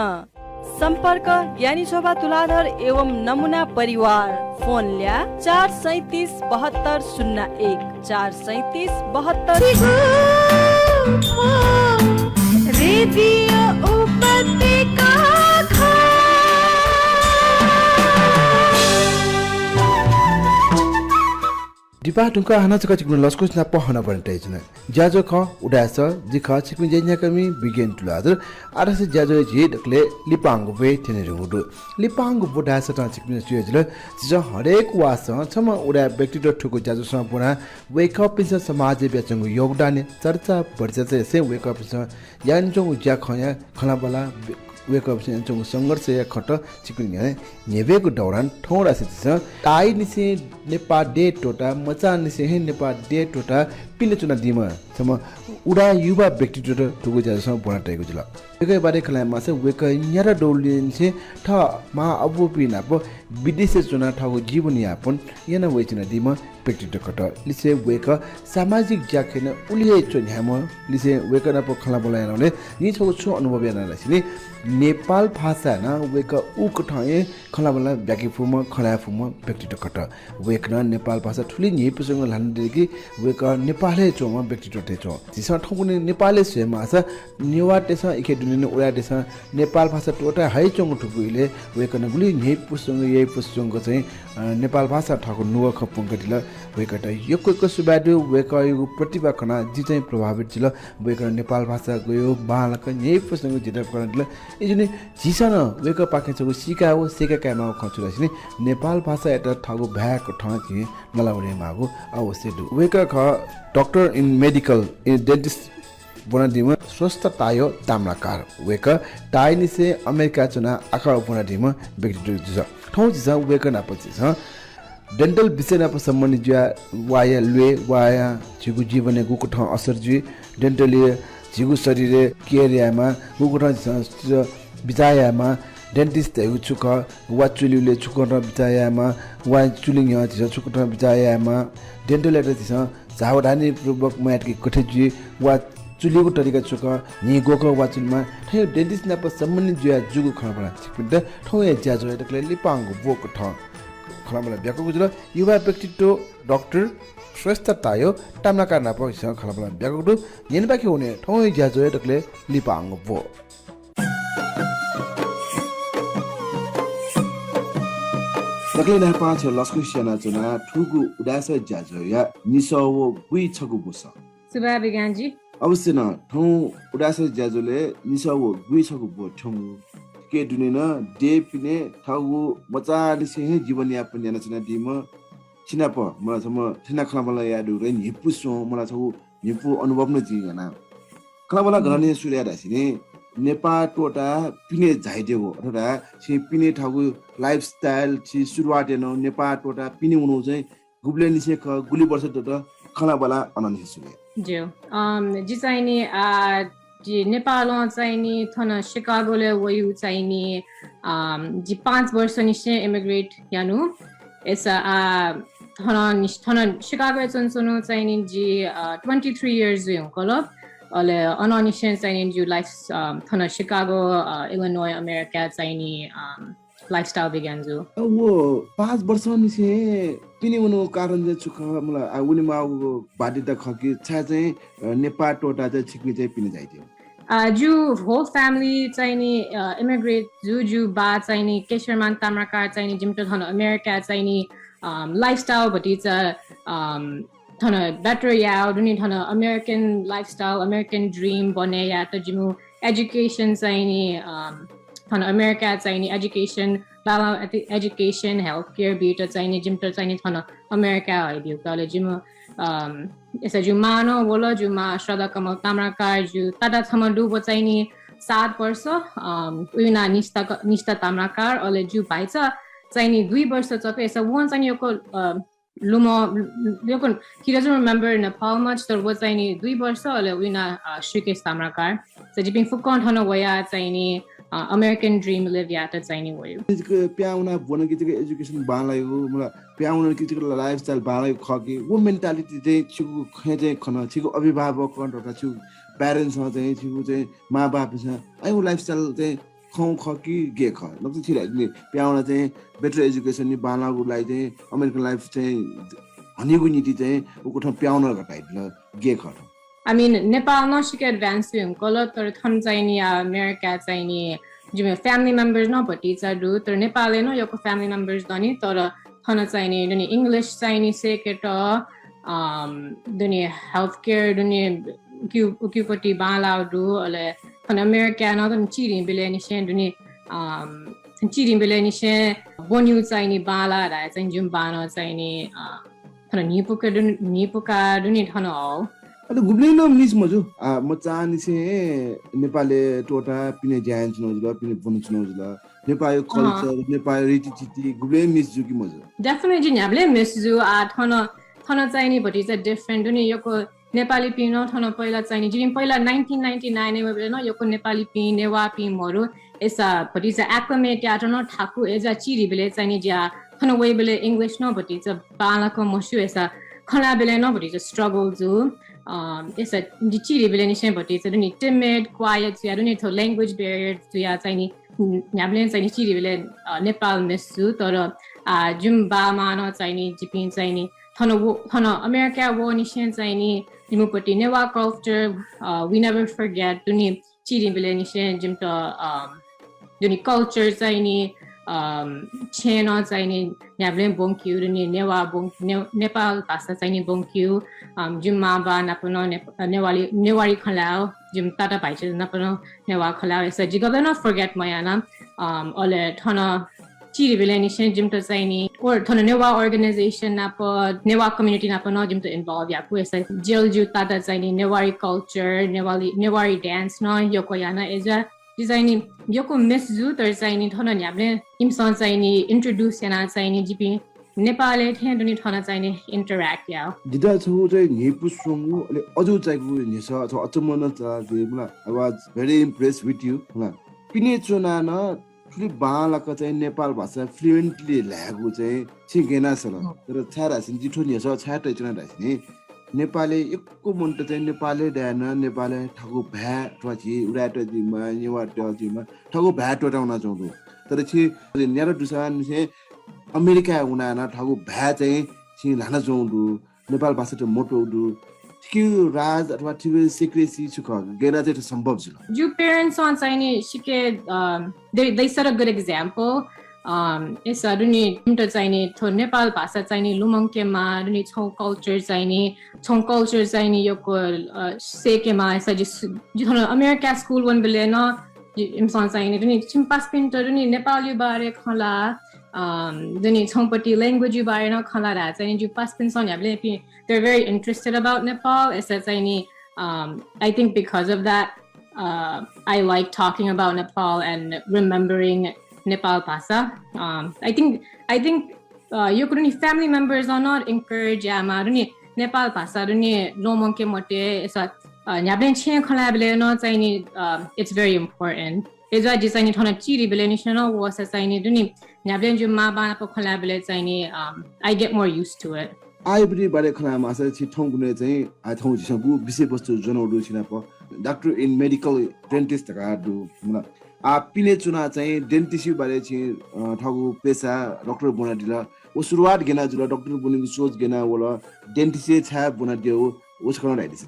सम्पर्क ज्ञानी शोभा तुलाधर एवं नमुना परिवार फोन ल्या 437 72 01 437 72 रेडियो उपत्यका दिपा टुका हाना चका चिकन लस्कुस ना पहना बनते जन जाजो ख उडास जिखा चिकन जेन्या कमी बिगेन तुलादर आरस जाजो जे डकले लिपांग वे थिने रुडु लिपांग बुडास ता चिकन सुयजल ज हरेक वास छम उडा व्यक्तित्व ठुको जाजो सम्पूर्ण वेक अप इन समाज बेचंगु योगदान चर्चा परिचय से वेक अप यानजो ज्या खया खला बला वेक अप से चंगु संघर्ष या खट चिकन नेबेको दौरान ठौरा से टाइ निसे नेपाल डे टोटा मचा निसे हे नेपाल डे टोटा पिले चुना दिमा सम उडा युवा व्यक्तित्व ठुगु जाजो बनाटेको जुल एकै बारे खलामा से वेक न्यारा डोलिन से ठ मा अबु पिना प विदेश चुना ठगु जीवन यापन याना वेचिना दिमा व्यक्तित्व खट लिसे वेक सामाजिक ज्याखेन उलिए चन्याम लिसे वेक न प खला बोलायनले नि छगु छु अनुभव याना लासिने नेपाल भाषा न वेक उक ठए खला बोला ब्याकी फुम खला फुम व्यक्तित्व खट वेक न नेपाल भाषा ठुली नि पुसंग लान देखि वेक नेपालै चोम व्यक्तित्व थे चो जिस ठगुने नेपालै सेमा छ नेवा तेस इखे दुने उडा तेस नेपाल भाषा टोटा हाइ चोंग ठुकुइले वेक न गुली नि पुसंग ये पुसंग चाहिँ नेपाल भाषा ठगु नुव खपुङ गदिल वेकटा यको सुबादु वेक यो प्रतिभा खना जि चाहिँ प्रभावित छिल वेक नेपाल भाषा गयो बालक नै पुसंग जिता करदिल इजुने जिसन वेक पाके छगु सिकाओ सेका कामा खचुलासिने नेपाल भाषा एटा ठगु भ्याक ठकी नलाउने मागु अवश्य दु वेक ख डॉक्टर इन मेडिकल इन डेन्टिस्ट बनादिमा स्वस्थ तायो ताम्राकार वेक टाइनिसे अमेरिका चुना आखा बनादिमा व्यक्तित्व जुस ठौ जिस वेक नापछि छ डेन्टल विषय नाप सम्बन्धी ज्या वाया लुए वाया जिगु जीवने गुको ठ असर जु डेन्टली जिगु शरीर केरियामा गुको ठ बिचायामा डेन्टिस्ट हेउ छुक वा चुलिले छुक र बिचायामा वा चुलिङ य जिस छुक ठ बिचायामा डेन्टल एटा जिस झावधानी पूर्वक म्याटकी कठेजी वा चुलिको तरिका छुक नि गोको वा चुलमा ठै डेन्टिस्ट नाप सम्बन्धी ज्या जुगु खबरा छिपिन्द ठौ या ज्याजो एटकले लिपांग बोक ठ खलामला ब्याको गुजुल युवा व्यक्तित्व डाक्टर श्रेष्ठ तायो ताम्राकार नाप स खलामला ब्याको गुजु येनबाकी हुने ठौ ज्याजो एटकले लिपांग बो तकले ना पाँच लस्कु सेना चुना ठुगु उदास ज्याजो या निसवो बुइ छगु बुस सुबा बिगानजी अवश्य न ठौ उदास ज्याजोले निसवो बुइ छगु बो ठंगु के दुने न डे पिने ठगु मचा लिसे हे जीवन यापन याना चना दिम छिनाप मला सम छिना खलामला यादु रे निपुसो मला छगु निपु अनुभव न जिगना खलामला गरने सुर्या दासिने नेपाल टोटा पिने झाइदेगो अथवा छि पिने ठगु लाइफस्टाइल छि सुरुवात न नेपाल टोटा पिने हुनु चाहिँ गुब्ले निसे ख गुली वर्ष टोटा खलाबला अननि सुले जो जी चाहिने जी नेपालमा चाहिने थन शिकागोले वयु चाहिने जी 5 वर्ष निसे इमिग्रेट यानु एसा थन शिकागो चनसनो चाहिने जी 23 इयर्स यो कलब अले अननिसन चाहिने जु लाइफ थन शिकागो इलिनोय अमेरिका चाहिने लाइफस्टाइल बिगान्जु वो 5 वर्ष निसे पिने उनो कारण जे छुख मलाई आउनी माउ बाध्यता खकी छा चाहिँ नेपाल टोटा चाहिँ छिक्ने चाहिँ पिने जाइदियो जु होल फ्यामिली चाहिने इमिग्रेट जु बा चाहिने केशरमान ताम्राकार चाहिने जिमटो थन अमेरिका चाहिने लाइफस्टाइल भटी छ थन बेटर या दुनी थन अमेरिकन लाइफस्टाइल अमेरिकन ड्रीम बने या त जिमु एजुकेशन चाहिने थन अमेरिका चाहिने एजुकेशन लाला एजुकेशन हेल्थ केयर बिट चाहिने जिमटो चाहिने थन अमेरिका आइदियो कले जिमु यसो जु मानो बोलो जु मा श्रद्धा कमल ताम्राकार जु तदा थमडु बचाइने 7 वर्ष उइना निष्ठा ताम्राकार अले जु भाइछ चाहिने 2 वर्ष चके यसो वन चाहिँ योको लुमो योको he doesn't remember Nepal much तर वो चाहिने 2 वर्ष अले उइना श्रीकेश ताम्राकार so जिपिङ फुकन थन वया चाहिने अमेरिकन ड्रीम लिभ या त चाहिने वयो प्याउना बोन कि एजुकेशन बालायो मलाई प्याउन कि लाइफस्टाइल बालायो खकी वो मेन्टालिटी चाहिँ छिगु खजे खन छिगु अभिभावक कन्ट्रोल छु प्यारेन्ट्स चाहिँ छिगु चाहिँ माबाप छ आइ लाइफस्टाइल चाहिँ खौ खकी गे ख नक्ति छिराले प्याउन चाहिँ बेटर एजुकेशन नि बालाको लागि चाहिँ अमेरिकन लाइफ चाहिँ हनेगु नीति चाहिँ उको प्याउन घटाइदिल गे ख I mean, Nepal no shike advance yung color tor thon चाहिने America चाहिने जिमे family members no pati cha do tor Nepal no yoko family members dani tor thon चाहिने नि English चाहिने से केट दुनी healthcare दुनी उक्युपट्टि बालाहरू अले थन अमेरिकानो त चिरि बेले निसे दुनी चिरि बेले निसे बोन्यु चाहिने बाला रा चाहिँ जुम बानो चाहिने थन निपुका दुनी थन हो अरे गुब्ले न मिस मजु म चाहनी से नेपाली टोटा पिने ज्यान चुनौजुला पिने बनु चुनौजुला नेपाली कल्चर नेपाली रीतिथिति गुब्ले मिस जु कि मजु डेफिनेटली न्याब्ले मिस जु थन चाहिने भटी चाहिँ डिफरेन्ट दुनी योको नेपाली पिनो थन पहिला चाहिने जिम पहिला 1999 मा बेला न योको नेपाली पिन नेवा पिमहरु एसा भटी चाहिँ एक्लमेट या न ठाकु एजा चिरि बेले चाहिने ज्या थन वे बेले इंग्लिश न भटी चाहिँ बालाको मसु एसा खला बेले न भटी चाहिँ स्ट्रगल जु एसा चिरि बेले निसे भटी चाहिँ दुनी टिमिड क्वाइट या दुनी थो ल्याङ्ग्वेज ब्यारियर या चाहिने न्याब्ले चाहिने चिरि बेले नेपाल मिस जु तर जुम बामा न चाहिने जिपिन चाहिने थन अमेरिका वो निसे चाहिने जिमुपट्टि Newa culture we never forget दुनी चिरि बेले निसे जिम त दुनी कल्चर चाहिने छेन चाहिने न्याब्ले बोंक्यु दुनी नेवा नेपाल भाषा चाहिने बोंक्यु जुम्मा बा नपन नेवारी खलाओ जुम ताता भाइचे नपन नेवा खलाओ एसा जिगबे न फर्गेट मयाना अले थन चिरि बेले निसे जिम त चाहिने और थन नेवा अर्गनाइजेसन नाप नेवा कम्युनिटी नाप न जिम त इन्भल्भ याकु एसा जेल जु ताता चाहिने नेवारी कल्चर नेवारी डान्स न योको याना एजा डिजाइनिङ योको मिस जु तर चाहिने थन न्याब्ले इमसन चाहिने इन्ट्रोड्युस याना चाहिने जिपि नेपालले थे दुनी थन चाहिने इन्टरैक्ट या दिदा छु चाहिँ नेपु सोंगु अले अजु चाहिगु निस अथवा अचम्म न चाहिँ मलाई I was very impressed with you होला पिने चुना न ठुली बालाको चाहिँ नेपाल भाषा फ्लुएन्टली ल्यागु चाहिँ छिगेना छ तर छारा सिन जिठो निस छाटै चुना रासिने नेपाली एकको मन्ट चाहिँ नेपाली ड्यान नेपाली ठगु भ्या ठछि उडाट जिमा नेवाट जिमा ठगु भ्या टोटाउन चाहन्छु तर छि न्यारो दुसान से अमेरिका उना ठगु भ्या चाहिँ छि लान चाहन्छु नेपाल भाषा त मोटो दु कि राज अथवा टिभी सिक्रेसी सुख गेरा चाहिँ सम्भव छ जो पेरेन्ट्स on चाहिने सिके they set a good example एसा दुनी त चाहिने थो नेपाल भाषा चाहिने लुमङकेमा दुनी छौ कल्चर चाहिने योको सेकेमा एसा जिथन अमेरिका स्कुल वन बेले न इमसन चाहिने दुनी छिम्पास पिन्ट दुनी नेपाली बारे खला दुनी छौपट्टि ल्याङ्ग्वेज बारे न खला रा चाहिने जु पास पिन सन हामीले they're very interested about Nepal एसा चाहिने I think because of that I like talking about Nepal and remembering Nepal Pasa. I think you couldn't family members are not encouraged yamaruni Nepal Pasa runi no monkey mote esa nyablen chen collabole no chaini it's very important. Eja jisaini thona chiri beleni shano was saini duni nyablen jumma bana po collabole chaini I get more used to it. Ivory बारे खलामा आसा छि ठौंगुने चाहिँ आ ठौं जिसंगु विषयवस्तु जनाउडु छिना प doctor in medical dentist का दु म आ पिने चुना चाहिँ डेन्टिस्ट बारे छि ठगु पेशा डाक्टर बना दिला ओ सुरुवात गेना जुल डाक्टर बनिको सोच गेना वला डेन्टिस्ट छा बना दियो उसको राइदिस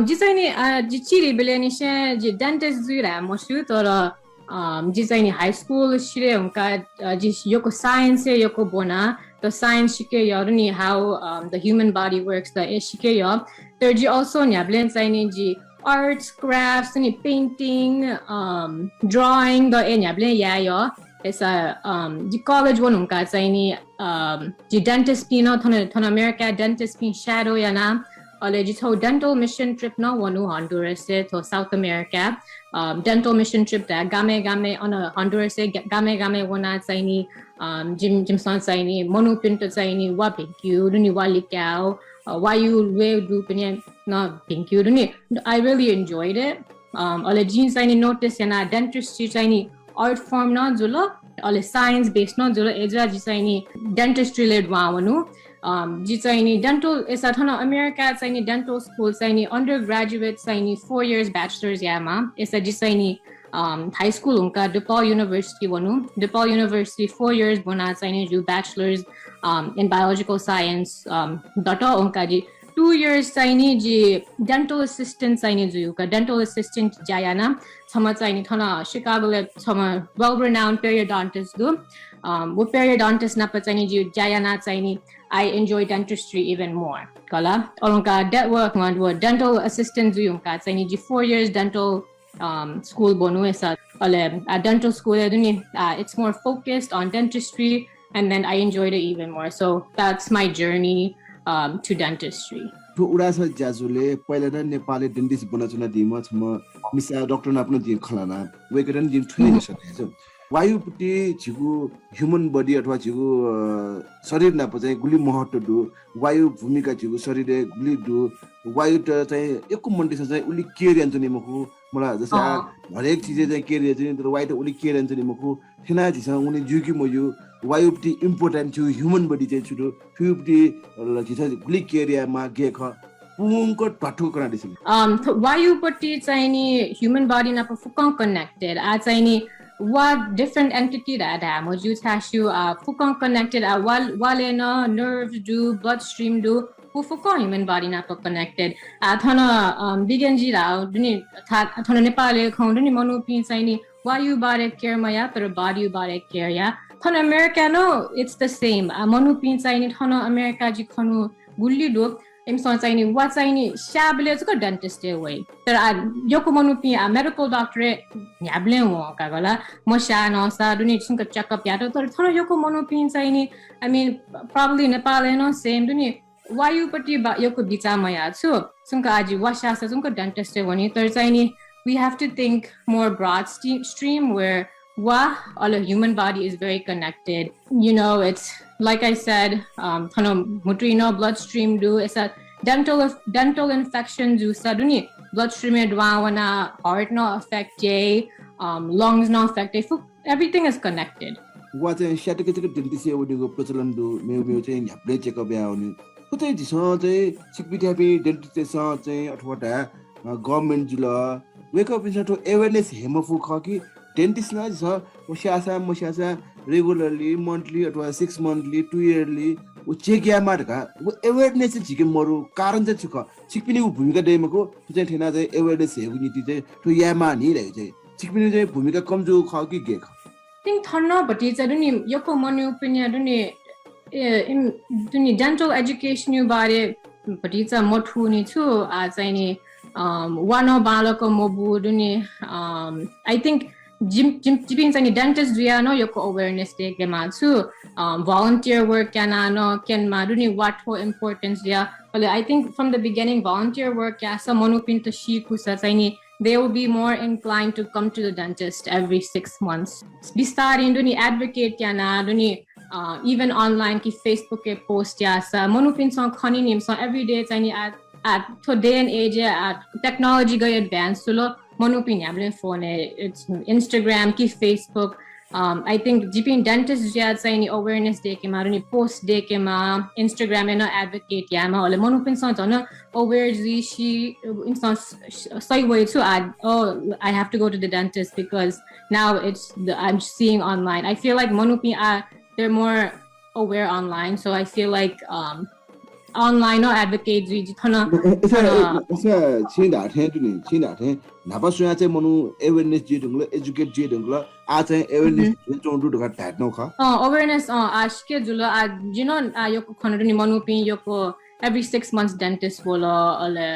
जिसाइने जिचिरि बेलेनि से जि डेन्टिस्ट जुरा मसु तर जिसाइने हाई स्कुल शिरे उनका जिस योको साइन्स से योको बना the science shike yaruni how the human body works the shike ya there ji also nyablen saini ji arts crafts and painting drawing the nyablen ya esa ji college one unka saini ji dentist pino thon America dentist pin shadow ya na ale ji tho dental mission trip no one Honduras se to South America dental mission trip da game on a Honduras se game one saini Jim Son saini monu pinto saini wa pinkyu duni wali cow why you we do pinya na pinkyu duni I really enjoyed it all jeans saini notice yana dentistry saini art form na julo all science based na julo eja ji saini dentistry led wa wanu ji saini dental esa thana America saini dental school saini undergraduate saini 4 years bachelor's yama esa ji saini high school unka DePaul University wanu DePaul University 4 years bona saini ju bachelor's in biological science data unka ji 2 years चाहिँ नि जे dental assistant चाहिँ नि जुयुका dental assistant जायाना छमा चाहिँ नि थना शिकागोले छमा well renowned periodontist दु वो periodontist ना प चाहिँ नि जे जायाना चाहिँ नि I enjoy dentistry even more कला और उनका work वो dental assistant जुयुका चाहिँ नि जे 4 years dental school bonu esa ale dental school eduni it's more focused on dentistry and then I enjoyed it even more so that's my journey to dentistry to urasa jazule पहिला न Nepali dentist बन्न चुना दिमा छम मिसा doctor न आफ्नो the खलाना वेकरन gym थुने जसो वायुपट्टि झिगु ह्युमन बडी अथवा झिगु शरीर न चाहिँ गुली महत्व दु वायु भूमिका झिगु शरीरले गुली दु वायु त चाहिँ एकको मन्डी चाहिँ उली केयर अन्तनि मखु मलाई जस्तै हरेक चीज चाहिँ केयर चाहिँ तर वायु त उली केयर अन्तनि मखु थिना झिस उनी जुकी म यो वायुपट्टि इम्पोर्टेन्ट छु ह्युमन बडी चाहिँ छु फ्युपट्टि झिस गुली केयर मा गे ख पुङको टठो करा दिस वायुपट्टि चाहिँ नि ह्युमन बडी न फुकङ कनेक्टेड आ चाहिँ नि what different entity that have you tissue fukong connected walena nerves do bloodstream do who fukong human body na connected thana bigenji ra duni thana nepali khon duni monopin sai ni wayu bare care maya tar body bare care ya thana americano it's the same monopin sai ni thana america ji khonu gulli do imson sai ni what sai ni shabile ko dentist way तर योको मनुपि medical doctor न्याब्ले हो कागला मशा नसा दुनी सुनका checkup यातो तर thorough योको मनुपि चाहिँ नि I mean probably Nepal no same दुनी वायुपट्टि योको बिचामा या छु सुनका आजि वशा स सुनका dentist वनी तर चाहिँ नि we have to think more broad stream where all a human body is very connected you know it's like I said thano mutrino bloodstream do is a dental infection do saduni bloodstream dwawana heart no affect lungs no affect everything is connected what a shatic dentist would go president do maybe change a check up yauni put it is happy dentist at what government jula wake up into awareness hemofu khaki dentist na छ मशासा regularly monthly अथवा 6 monthly 2 yearly उ check या मारका उ awareness छिके मरु कारण चाहिँ छुक छिकपिनी उ भूमिका देमको चाहिँ ठेना चाहिँ अवेयरनेस हेगु नीति चाहिँ तो यामा नि रहे चाहिँ छिकपिनी चाहिँ भूमिका कमजोर ख कि गे ख थिंक थन्न भटी चाहिँ नि यको मन्यु पनि दुनी दुनी डेन्टल एजुकेसन यु बारे भटी चाहिँ मठु नि छु आ चाहिँ नि वानो बालको मोबु दुनी I think Jipin sani dentist duya no yoko awareness de ke matsu volunteer work kana no ken maduni what for importance dia but I think from the beginning volunteer work ya sa monopin to shiku sa sani they will be more inclined to come to the dentist every 6 months bistari duni advocate kana duni even online ki Facebook ke post ya sa monopin song khani nim so every day sani at today and age at technology go advanced so lo monopin yable phone it's Instagram ki Facebook I think jipin dentist ja चाहिँ नि awareness day ke ma ni post day ke ma Instagram no advocate ya ma ole monopin sa jana aware ji she instance sai way to add I have to go to the dentist because now I'm seeing online I feel like monopin they're more aware online so I feel like online no advocate ji thana छिदा थे दुनी छिदा थे नापा सुया चाहिँ Manu awareness जी दंगला educate जी दंगला आ चाहिँ awareness जोंडु दगा tat no kha awareness आज के जुल you know योको खन दुनी मनु पि योको every 6 months dentist bola ale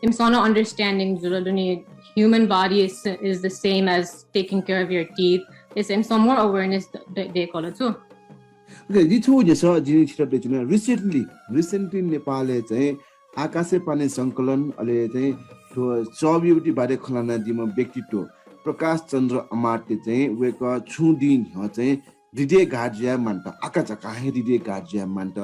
imsana understanding जुल दुनी human body is the same as taking care of your teeth is some more awareness they call it so okay this whole just जिनि छिटा जुना recently नेपालले चाहिँ आकाशे पानी संकलन अले चाहिँ तो चौबिउटी बारे खलाना दिमा व्यक्तित्व प्रकाश चन्द्र अमात्य चाहिँ वेक छुदिन ह चाहिँ हृदय गार्जिया मान्त आका चका हृदय गार्जिया मान्त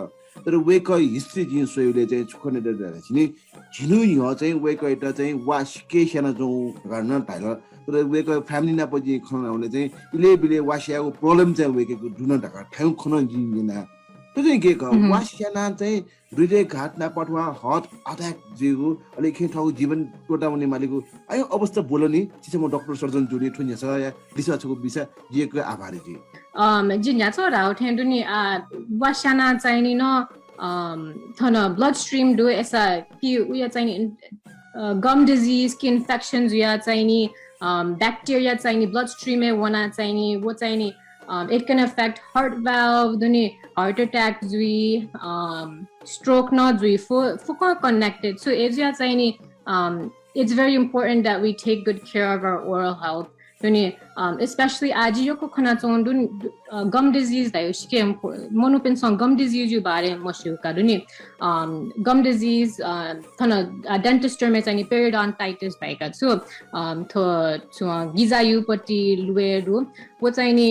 तर वेक हिस्ट्री जिन सोइले चाहिँ छुखने दरे छिनि झिनु ह चाहिँ वेक एटा चाहिँ वास्केशन जो गर्न ताइल तर वेक फ्यामिली ना पछि खना हुने चाहिँ इले बिले वासियाको प्रब्लम चाहिँ वेकेको दुन ढका ठाउँ खन जिना त्यो चाहिँ के क वासियाना चाहिँ हृदय घाट ना पठवा हार्ट अटैक जेगु अले खे ठाउँ जीवन टोटाउने मालिकको आयो अवस्था बोलनी चिसे म डाक्टर सर्जन जुडी ठुन्या छ या रिसर्चको विषय जिएको आभारी जी जिन्या छ राउ ठेन्डुनी वासियाना चाहिँ नि न थन bloodstream do ऐसा कि उया चाहिए gum disease की infections या चाहिए bacteria चाहिए bloodstream में वना चाहिए वो चाहिए it can affect heart valve दुनी heart attack जुई stroke ना जुई फुका connected so एजिया चाहिए it's very important that we take good care of our oral health especially ajiyo ko khana chondun gum disease da yoshike monopin song gum disease ju bare moshu ka duni gum disease thana dentist me chani periodontitis bhaika so to gizayu pati lueru wo chani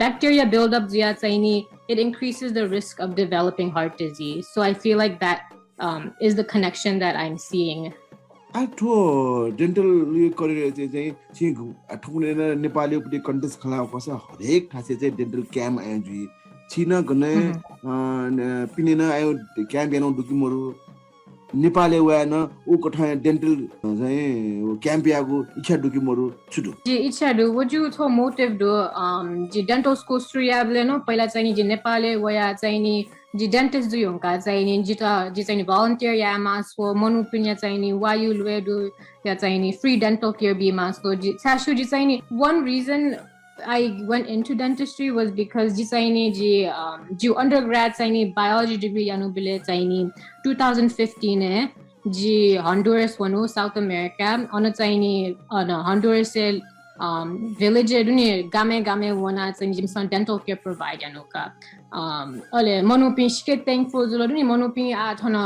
bacteria buildup jia chani it increases the risk of developing heart disease so I feel like that is the connection that I'm seeing आठो dental गरेर चाहिँ छिगु आठौने Nepali उपति contest खला कस हरेक ठासे चाहिँ dental camp आयो जुई छिना गने पिनेन आयो क्याम्प बेनो दुकि मरु नेपाली वान उ कठा डेन्टल चाहिँ क्याम्प यागु इच्छा दुकि मरु छुदु जी इच्छा दु वजु थो मोटिभ दु जी डेन्टल स्कुल स्ट्रियाबले न पहिला चाहिँ जी नेपाली वया चाहिँ नि जी डेन्टिस्ट दुई हुँका चाहिँ नि जी चाहिँ भलन्टियर या मासको मनोपिन या चाहिँ नि वायु लुएडु या चाहिँ नि फ्री डेन्टल केयर बी मासको जी सासु जी चाहिँ नि one reason I went into dentistry was because ji चाहिँ नि जी undergrad चाहिँ नि biology degree यानु बिले चाहिँ नि 2015 है जी Honduras वनु South America अन चाहिँ नि Honduras से village दुनी game वना चाहिँ जिमसन dental care provide यानु का अले मनोपिन शिके thankful जुल दुनी मनोपिन आ थन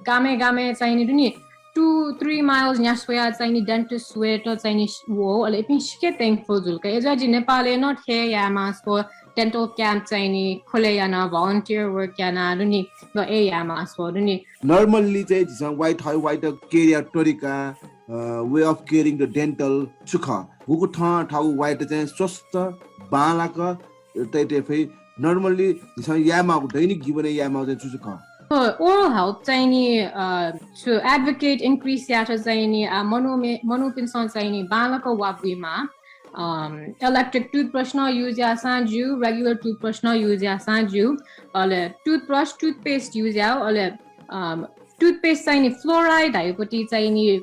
game चाहिँ नि दुनी 2-3 miles न्यासोया चाहिँ नि dentist वेट चाहिँ नि वो अले पिन शिके thankful जुल का एजा जी नेपालले not here yeah मासको dental camp चाहिँ नि खोले याना volunteer work याना दुनी ग ए या मासको दुनी normally चाहिँ जिसन white career तरिका way of caring the dental सुखा गुगु ठाउ white चाहिँ स्वस्थ बालाक तैते फै normally जिसन यामा दैनिक जीवन यामा चाहिँ सुखा oral health चाहिँ नि to advocate increase याटा चाहिँ नि मनोपिन चाहिँ नि बालाको वाबुमा electric toothbrush na use ya sanju regular toothbrush na use ya sanju ole toothbrush toothpaste use ya ole toothpaste चाहिँ नि fluoride हाइपटी चाहिँ नि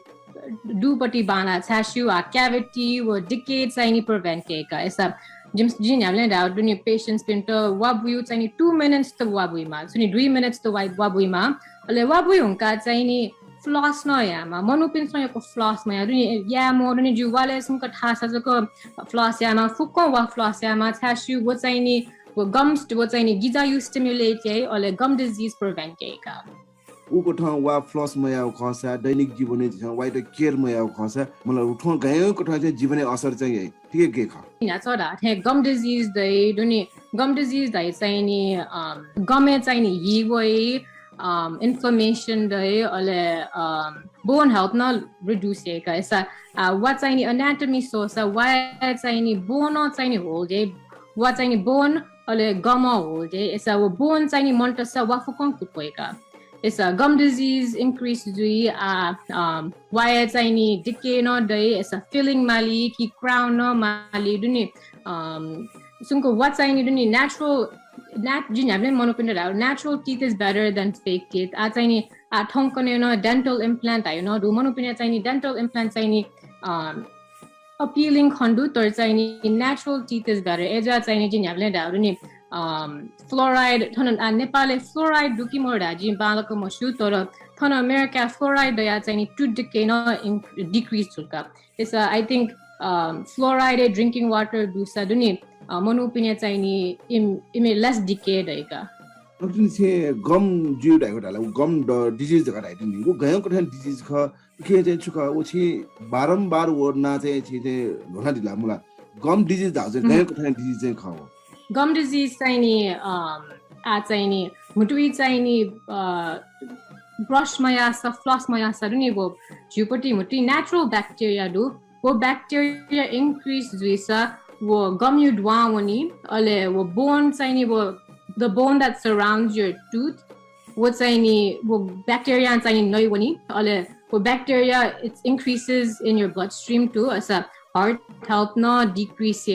दुपटी बाना छासु आ cavity वो decay चाहिँ नि prevent केका ऐसा जिन हामीले डाउट दुनी पेशेन्ट्स पिन त वाबुयु चाहिँ नि 2 minutes त वाबुइमा सुनि 2 minutes त वाबुइमा ole वाबुइ हुँका चाहिँ नि फ्लस न यामा मनोपिन सयको फ्लस मा दुनी या मोडनी जुवाले सुनका थासा जको फ्लस यामा फुक्को वा फ्लस यामा छासु वो चाहिँ नि वो गम्स वो चाहिँ नि गिजायु स्टिमुलेट है ole गम डिजीज प्रिभेन्ट केका उको ठाउँ वा फ्लस मया खसा दैनिक जीवने छ वाइट केयर मया खसा मलाई उठो गयो को ठाउँ चाहिँ जीवने असर चाहिँ है ठीक के ख या छोरा हे गम डिजीज दै दुनी गम डिजीज दै चाहिँ नि गमे चाहिँ नि हिवै inflammation दै ole bone health na reduce ka ऐसा what चाहिँ नि anatomy so why चाहिँ नि bone चाहिँ नि hold है what चाहिँ नि bone ole gum hold है ऐसा वो bone चाहिँ नि monta sa wa fukon kupoika ऐसा gum disease increase Jui why चाहिँ नि decay no दै ऐसा filling mali ki crown no mali दुनी सुनको what चाहिँ नि दुनी natural teeth is better than fake teeth. A चाहिँ नि ठोङ्कने न dental implant आयो न मनोपिन चाहिँ नि dental implant चाहिँ नि appealing खण्डु तर चाहिँ नि natural teeth is better. एजा चाहिँ नि जिन हामीले डाउ नि fluoride थन नेपालले fluoride दुकी मोडा जिन बालको मसु तर थन अमेरिका fluoride दया चाहिँ नि tooth decay न decrease हुका. It's I think fluoride drinking water दुसा दुनी मनोपिन चाहिँ नि इमे लेस डिके रहेका अब चाहिँ गम जिउ डाइको डाला गम डिजीज जका डाइट नि गो गयो कठन डिजीज ख के चाहिँ छुका ओ छि बारम्बार वर्ना चाहिँ लोना दिला मुला गम डिजीज दाउ चाहिँ गयो कठन डिजीज चाहिँ खाओ गम डिजीज चाहिँ नि चाहिँ नि मुटुई चाहिँ नि ब्रश मया स फ्लस मया स नि वो जिउपटी मुटुई नेचुरल ब्याक्टेरिया दु वो ब्याक्टेरिया इन्क्रीज जुइसा वो gum you dwa wani ole wo bone चाहिँ नि वो the bone that surrounds your tooth wo चाहिँ नि वो bacteria चाहिँ नि नइ wani ole वो bacteria it increases in your bloodstream too as a heart health no decrease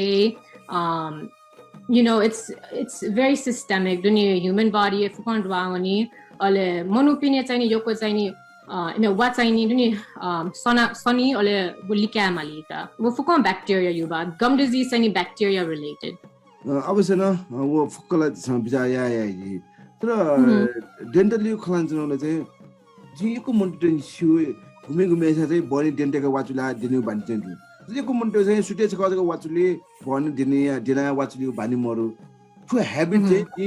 it's very systemic. Dunia human body if kon dwani ole monopine chani yoko chani what chani duni soni ole bulika malita. Wo fukon bacteria yuba gum disease chani bacteria related. अवश्य न वो फुक्कला बिजा या यी तर डेन्टली खलान्चनले चाहिँ जिको Monte सिउ घुमे चाहिँ बनी डेन्टेको वाचुला दिनु भन्छ जिको मन्टे चाहिँ सुटे छको वाचुले बनी दिने वाचुले भानी मरु ठु ह्याबिट चाहिँ कि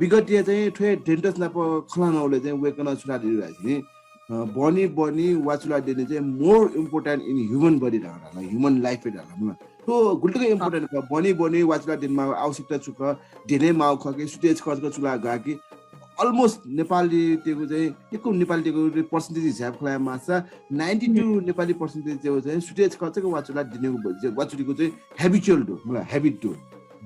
बिगटिया चाहिँ ठु डेन्टस नाप खलानले चाहिँ वेकन सुरा दिइरहेछ नि बनी वाचुला दिने चाहिँ मोर इम्पोर्टेन्ट इन ह्युमन बडी रहला ह्युमन लाइफ रहला तो गुल्टकै इम्पोर्टेन्ट बनी वाचुला दिनमा आवश्यकता छुक धेरै माउ खके सुटेज खर्चको चुला गाकी अलमोस्ट नेपाली तेको चाहिँ एकको नेपाली तेको पर्सेन्टेज हिसाब खलाया माछा 92 नेपाली पर्सेन्टेज चाहिँ सुटेज खर्चको वाचुला दिनेको वाचुलीको चाहिँ हेबिचुअल डो मलाई हेबिट डो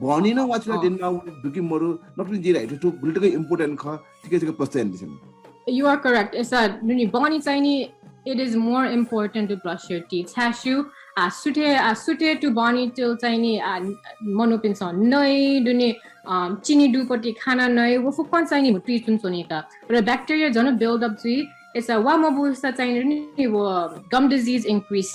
बनी न वाचुला दिनमा दुकी मरु नक्ली जिराइट तो गुल्टकै इम्पोर्टेन्ट ख ठिकै पर्सेन्ट दिन्छ You are correct. It's a bony tiny. It is more important to brush your teeth. Hashu sute to bony till tiny monopin son noi duni chini du poti khana noi wo fukon tiny mu teeth sonika. But bacteria don't build up to it's a wamobu sa tiny gum disease increase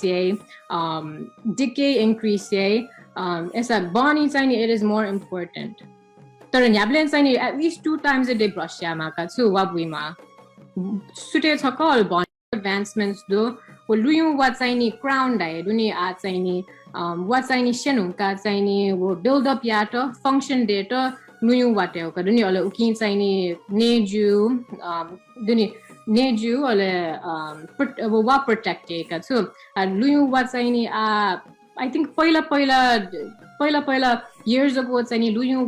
decay increase it's a bony tiny. It is more important. So tiny at least 2 times a day brush yamaka so wabwima. Sute call bond advancements do luyu what's any crown diet duni at any what's any shenunka tiny will build up yato function data luyu whatever duni ole ukin tiny neju duni neju ole wa protect ka so luyu what's any I think poila years ago tiny luyu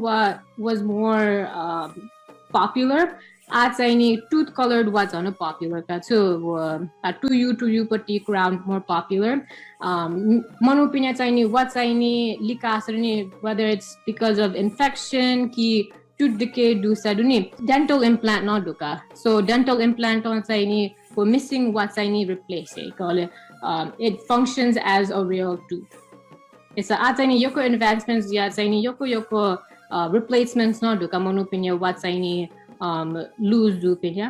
was more popular. At any tooth colored was on a popular so to you pati crown more popular monopina tiny what's any likasrani whether it's because of infection ki tooth decay do saduni dental implant no duka so dental implant on tiny for missing what's any replace it functions as a real tooth it's a tiny yoko advancements ya tiny yoko replacements no duka monopina what's any lose do penya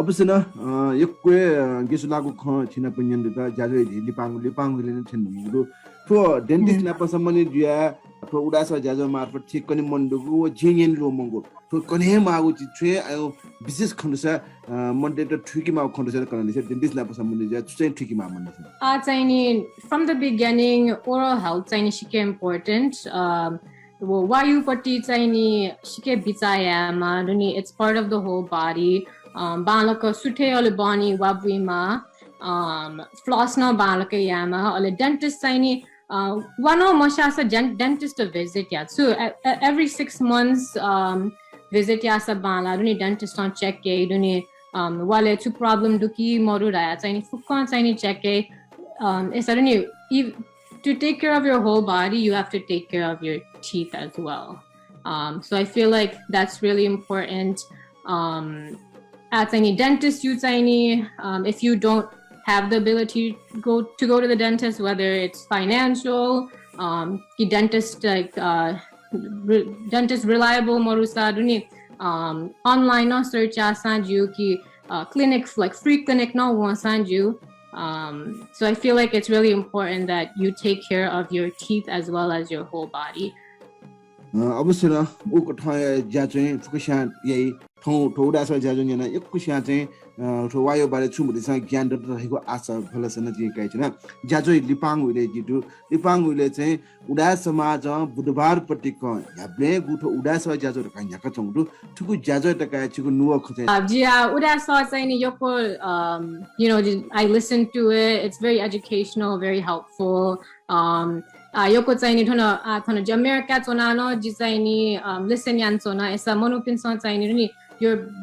अवश्य न यो कोही गेसु लागु ख छिना पन्यन दुटा जाजो लिपाङले न छन्नु तो डेन्टिस्ट नाप सम्बन्धी दिया तो उडास जाजो मार्फत ठीक कनि मन्दुगु जेन्यन लो मंगो तो कने मागु छि छे आयो विशेष खण्डसा मन्डे त ठुकी माउ खण्डसा कने डेन्टिस्ट नाप सम्बन्धी जा चाहिँ ठुकी मा मन्डे चाहिँ from the beginning oral health चाहिँ शिके important वायुपट्टि चाहिँ नि शिके बिचायामा दुनी it's part of the whole body बालक सुठे अले बनी वाबुइमा फ्लॉस न बालक यामा अले डेन्टिस्ट चाहिँ नि वनो मशासा डेन्टिस्ट visit या so every 6 months visit या सब बाला दुनी डेन्टिस्ट on check के दुनी वाले छु problem दुकी मरु राया चाहिँ नि फुक्कन चाहिँ नि check के यसरी नि to take care of your whole body, you have to take care of your teeth as well. So I feel like that's really important. At any dentist, if you don't have the ability to go to the dentist, whether it's financial, dentist like dentist reliable morusa duni online no search asanju ki clinic like free clinic no one sanju. So I feel like it's really important that you take care of your teeth as well as your whole body. अवश्य न उको ठाय ज्या चाहिँ फुकसा यही ठौडा छ ज्या जुन न एक कुसा चाहिँ वायो बारे छुमुदिसँग ज्ञान रहेको आशा फलसन जे काइ छैन ज्याजो लिपाङ उले जिटु लिपाङ उले चाहिँ उडा समाज बुधबार पटिक याब्ले गुठो उडा स ज्याजो र काइ याका छौडु ठुकु ज्याजो त काइ छुकु नुव खचे जिया उडा स चाहिँ नि योको I listen to it. It's very educational, very helpful. Yoko चाहिँ नि थन जमेरका चोनानो जि चाहिँ नि listen yan चोना एसा monopin स चाहिँ नि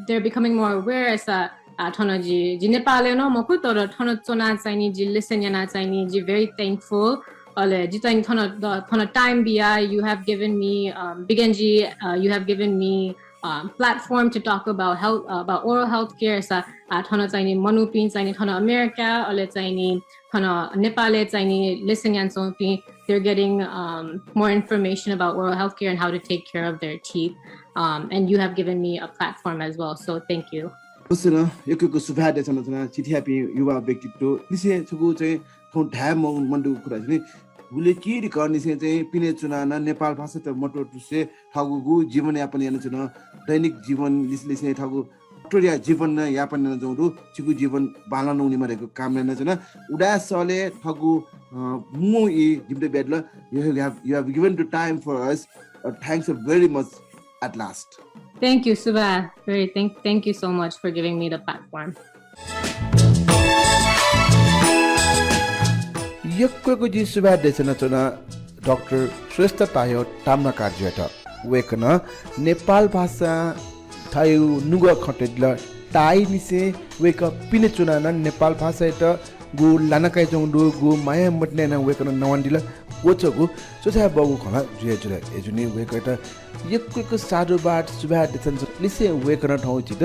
they're becoming more aware एसा थन जि नेपालले न मकु तर थन चोना चाहिँ नि जि listen yana चाहिँ नि जि very thankful ale jita ni thona time bia you have given me bigenji you have given me platform to talk about health about oral health care sa thona chaini manupin chaini thona america ale chaini thona nepal chaini listen yan so pi they're getting more information about oral health care and how to take care of their teeth. And you have given me a platform as well. So thank you. Usain एकको सुभा देछन जना चिठी आपि युवा व्यक्तित्व निसे छगु चाहिँ थौ ढ्या मण्डु कुरा चाहिँ उले के रिकर्ड निसे चाहिँ पिने चुनाना नेपाल भाषा त मटो टुसे ठगुगु जीवन यापन यान चुना दैनिक जीवन लिसले ठगु टोरिया जीवन यापन न जौरु चिगु जीवन बालन उनी मरेको काम न चुना उडासले ठगु मु इ जिम्दे Bedal you have given the time for us. Thanks very much at last. Thank you, Subha. Thank you so much for giving me the platform. यक्को जी सुभा देसन चना डाक्टर श्रेष्ठ तायो ताम्राकार जेटा वेकन नेपाल भाषा थायु नुगा खटेदला टाइ निसे वेक पिने चुनाना नेपाल भाषा एटा गु लानकाय जोंदु गु माया मटने न वेकन नवन्दिला गोचगु सोचा बगु खला जुया जुरा एजुनी वेक एटा यक्को साडो बाट सुभा देसन लिसे वेकन ठौ छित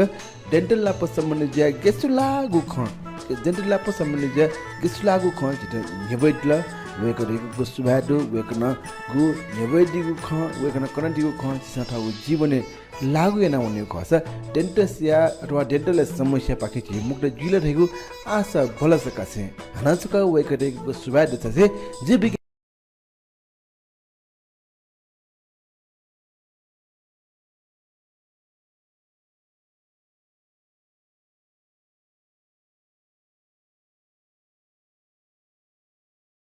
डेन्टल लाप सम्बन्ध ज्या गेसुला गु ख डेन्टल लाप सम्बन्ध ज्या गेसुला गु ख छित नेबैदला वेकन गु सुभा दु वेकन गु नेबैदि गु ख वेकन कनन्ति गु ख छिसा जीवने लागु एना हुने खस डेन्टसिया अथवा डेन्टल समस्या पाके छि मुक्त जुल रहेको आशा भलस कासे हनाचका वेकटे गु सुभा देछसे जे